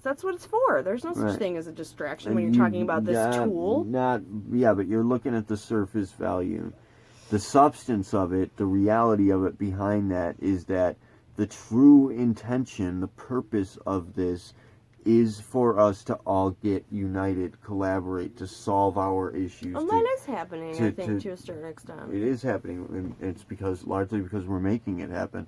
That's what it's for. There's no such thing as a distraction when you're talking about this tool. But you're looking at the surface value. The substance of it, the reality of it behind that is that the true intention, the purpose of this is for us to all get united, collaborate, to solve our issues. Well, that is happening, I think, to a certain extent. It is happening, and it's largely because we're making it happen.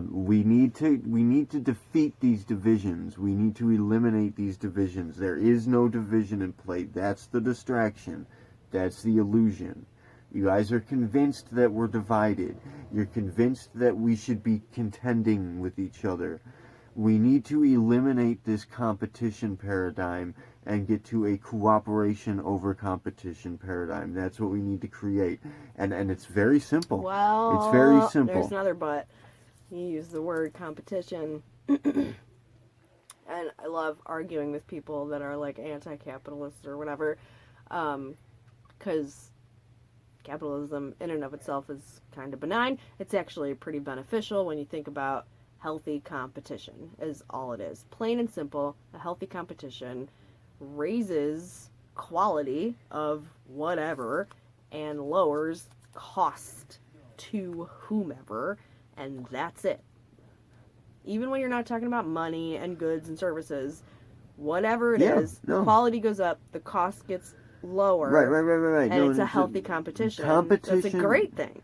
We need to defeat these divisions. We need to eliminate these divisions. There is no division in play. That's the distraction. That's the illusion. You guys are convinced that we're divided. You're convinced that we should be contending with each other. We need to eliminate this competition paradigm and get to a cooperation over competition paradigm. That's what we need to create. And it's very simple. Well, it's very simple. There's another but. You use the word competition. And I love arguing with people that are like anti-capitalist or whatever. Because capitalism in and of itself is kind of benign. It's actually pretty beneficial when you think about healthy competition is all it is. Plain and simple, a healthy competition raises quality of whatever and lowers cost to whomever, and that's it. Even when you're not talking about money and goods and services, whatever it is, quality goes up, the cost gets lower. Right. And it's a healthy competition. That's a great thing.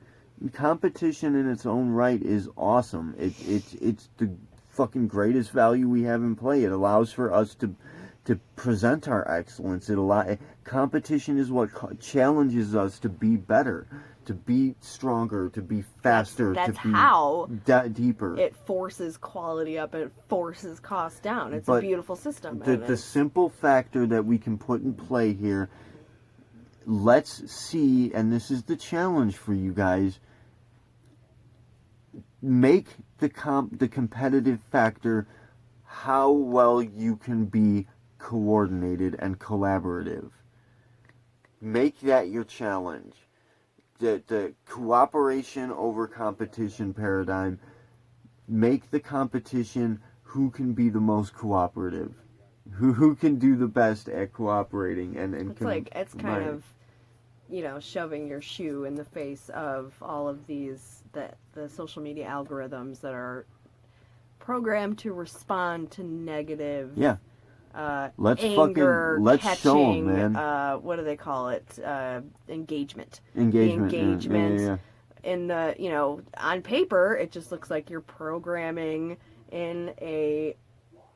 Competition in its own right is awesome. It's the fucking greatest value we have in play. It allows for us to present our excellence. Competition is what challenges us to be better, to be stronger, to be faster, that's to be how deeper. It forces quality up and it forces costs down. It's a beautiful system. The simple factor that we can put in play here, let's see, and this is the challenge for you guys, make the competitive factor how well you can be coordinated and collaborative. Make that your challenge. The cooperation over competition paradigm, make the competition who can be the most cooperative, who can do the best at cooperating and it's kind of shoving your shoe in the face of all of these the social media algorithms that are programmed to respond to negative anger, let's show 'em, man. What do they call it? Engagement. Engagement. The engagement. Yeah. In the on paper, it just looks like you're programming in a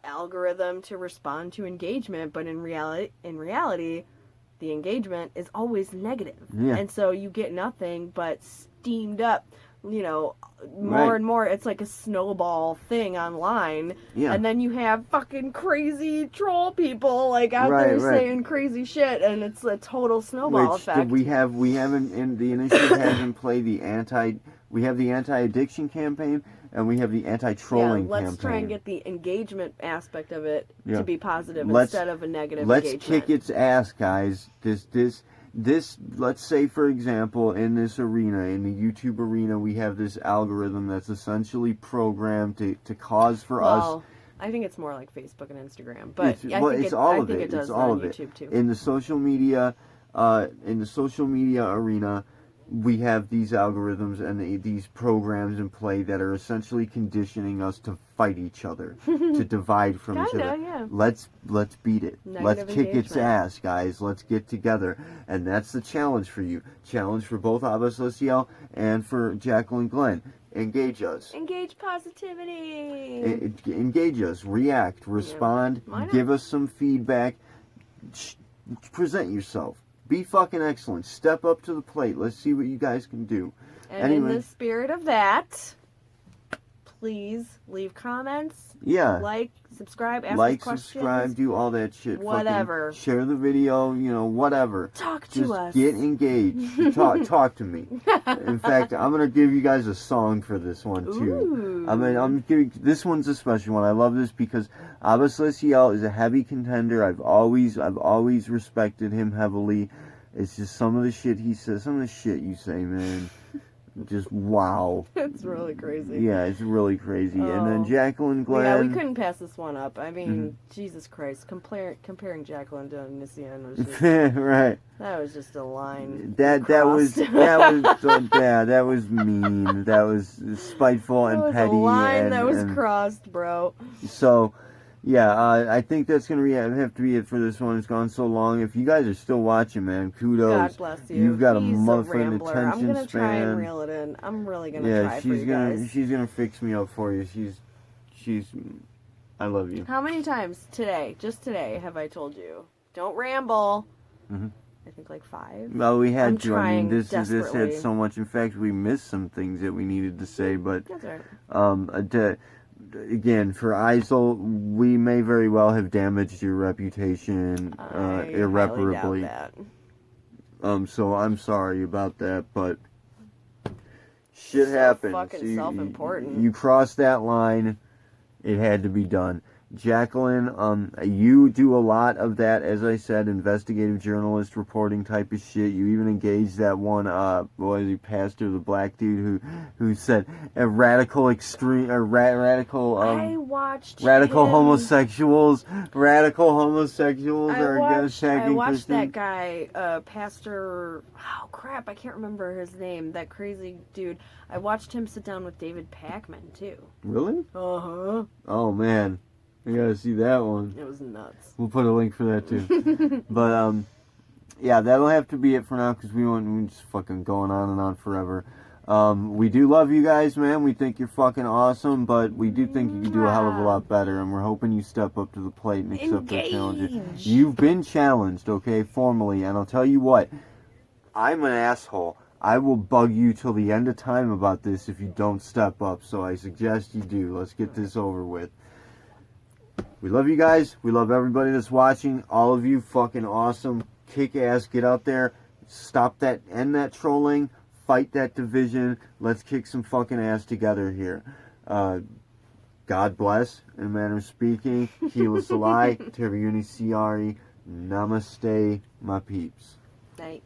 algorithm to respond to engagement, but in reality, the engagement is always negative. Yeah. And so you get nothing but steamed up you know, more and more, it's like a snowball thing online. Yeah. And then you have fucking crazy troll people, like, out there saying crazy shit, and it's a total snowball effect. We have in the initiative has in play the anti-addiction campaign, and we have the anti-trolling campaign. Let's try and get the engagement aspect of it to be positive instead of a negative engagement. Let's kick its ass, guys. This, let's say, for example, in this arena, in the YouTube arena, we have this algorithm that's essentially programmed to cause for us. I think it's more like Facebook and Instagram, but it's all of it. Does on YouTube too. In the social media arena, we have these algorithms and these programs in play that are essentially conditioning us to fight each other, to divide from each other. Yeah. Let's beat it. Negative Let's kick its ass, guys. Let's get together. And that's the challenge for you. Challenge for both à-bas-le-ciel and for Jaclyn Glenn. Engage us. Engage positivity. Engage us. React. Respond. Give us some feedback. Present yourself. Be fucking excellent. Step up to the plate. Let's see what you guys can do. And in the spirit of that, please leave comments. Yeah. Like, subscribe, ask us questions. Subscribe, do all that shit. Whatever. Fucking share the video, whatever. Talk to us. Just get engaged. Talk to me. In fact, I'm gonna give you guys a song for this one too. Ooh. I'm giving this one's a special one. I love this because à-bas-le-ciel is a heavy contender. I've always respected him heavily. It's just some of the shit he says, some of the shit you say, man. Just wow. It's really crazy. Yeah, it's really crazy. And then Jaclyn Glenn. Yeah, we couldn't pass this one up. I mean, Jesus Christ, comparing Jaclyn to Nissan was just right. That was just a line. That was mean. That was spiteful and petty. That was a line that was crossed, bro. So. Yeah, I think that's going to have to be it for this one. It's gone so long. If you guys are still watching, man, kudos. God bless you. You've got He's a motherfucking attention span. I'm going to try and reel it in. I'm really going to try for you guys. She's going to fix me up for you. She's, I love you. How many times today, just today, have I told you, don't ramble? I think like 5. Well, we had to. I mean, this desperately. had so much. In fact, we missed some things that we needed to say, but that's right. Again, for Eisel, we may very well have damaged your reputation irreparably. So I'm sorry about that, but shit happens. Fucking self-important. You crossed that line. It had to be done. Jaclyn, you do a lot of that, as I said, investigative journalist reporting type of shit. You even engaged that one, pastor, the black dude who said a radical extreme, or radical, I watched radical him. homosexuals are against tagging I watched Christian. that guy, pastor, oh crap, I can't remember his name, that crazy dude. I watched him sit down with David Pakman, too. Really? Uh-huh. Oh, man. I gotta see that one. It was nuts. We'll put a link for that too. But yeah, that'll have to be it for now because we're just fucking going on and on forever. We do love you guys, man. We think you're fucking awesome, but we do think you can do a hell of a lot better, and we're hoping you step up to the plate and accept the challenge. You've been challenged, okay, formally, and I'll tell you what, I'm an asshole. I will bug you till the end of time about this if you don't step up, so I suggest you do. Let's get this over with. We love you guys. We love everybody that's watching. All of you fucking awesome. Kick ass. Get out there. Stop that. End that trolling. Fight that division. Let's kick some fucking ass together here. God bless, in a manner of speaking. Kila Salai. Teriyuni Siari. Namaste, my peeps. Night.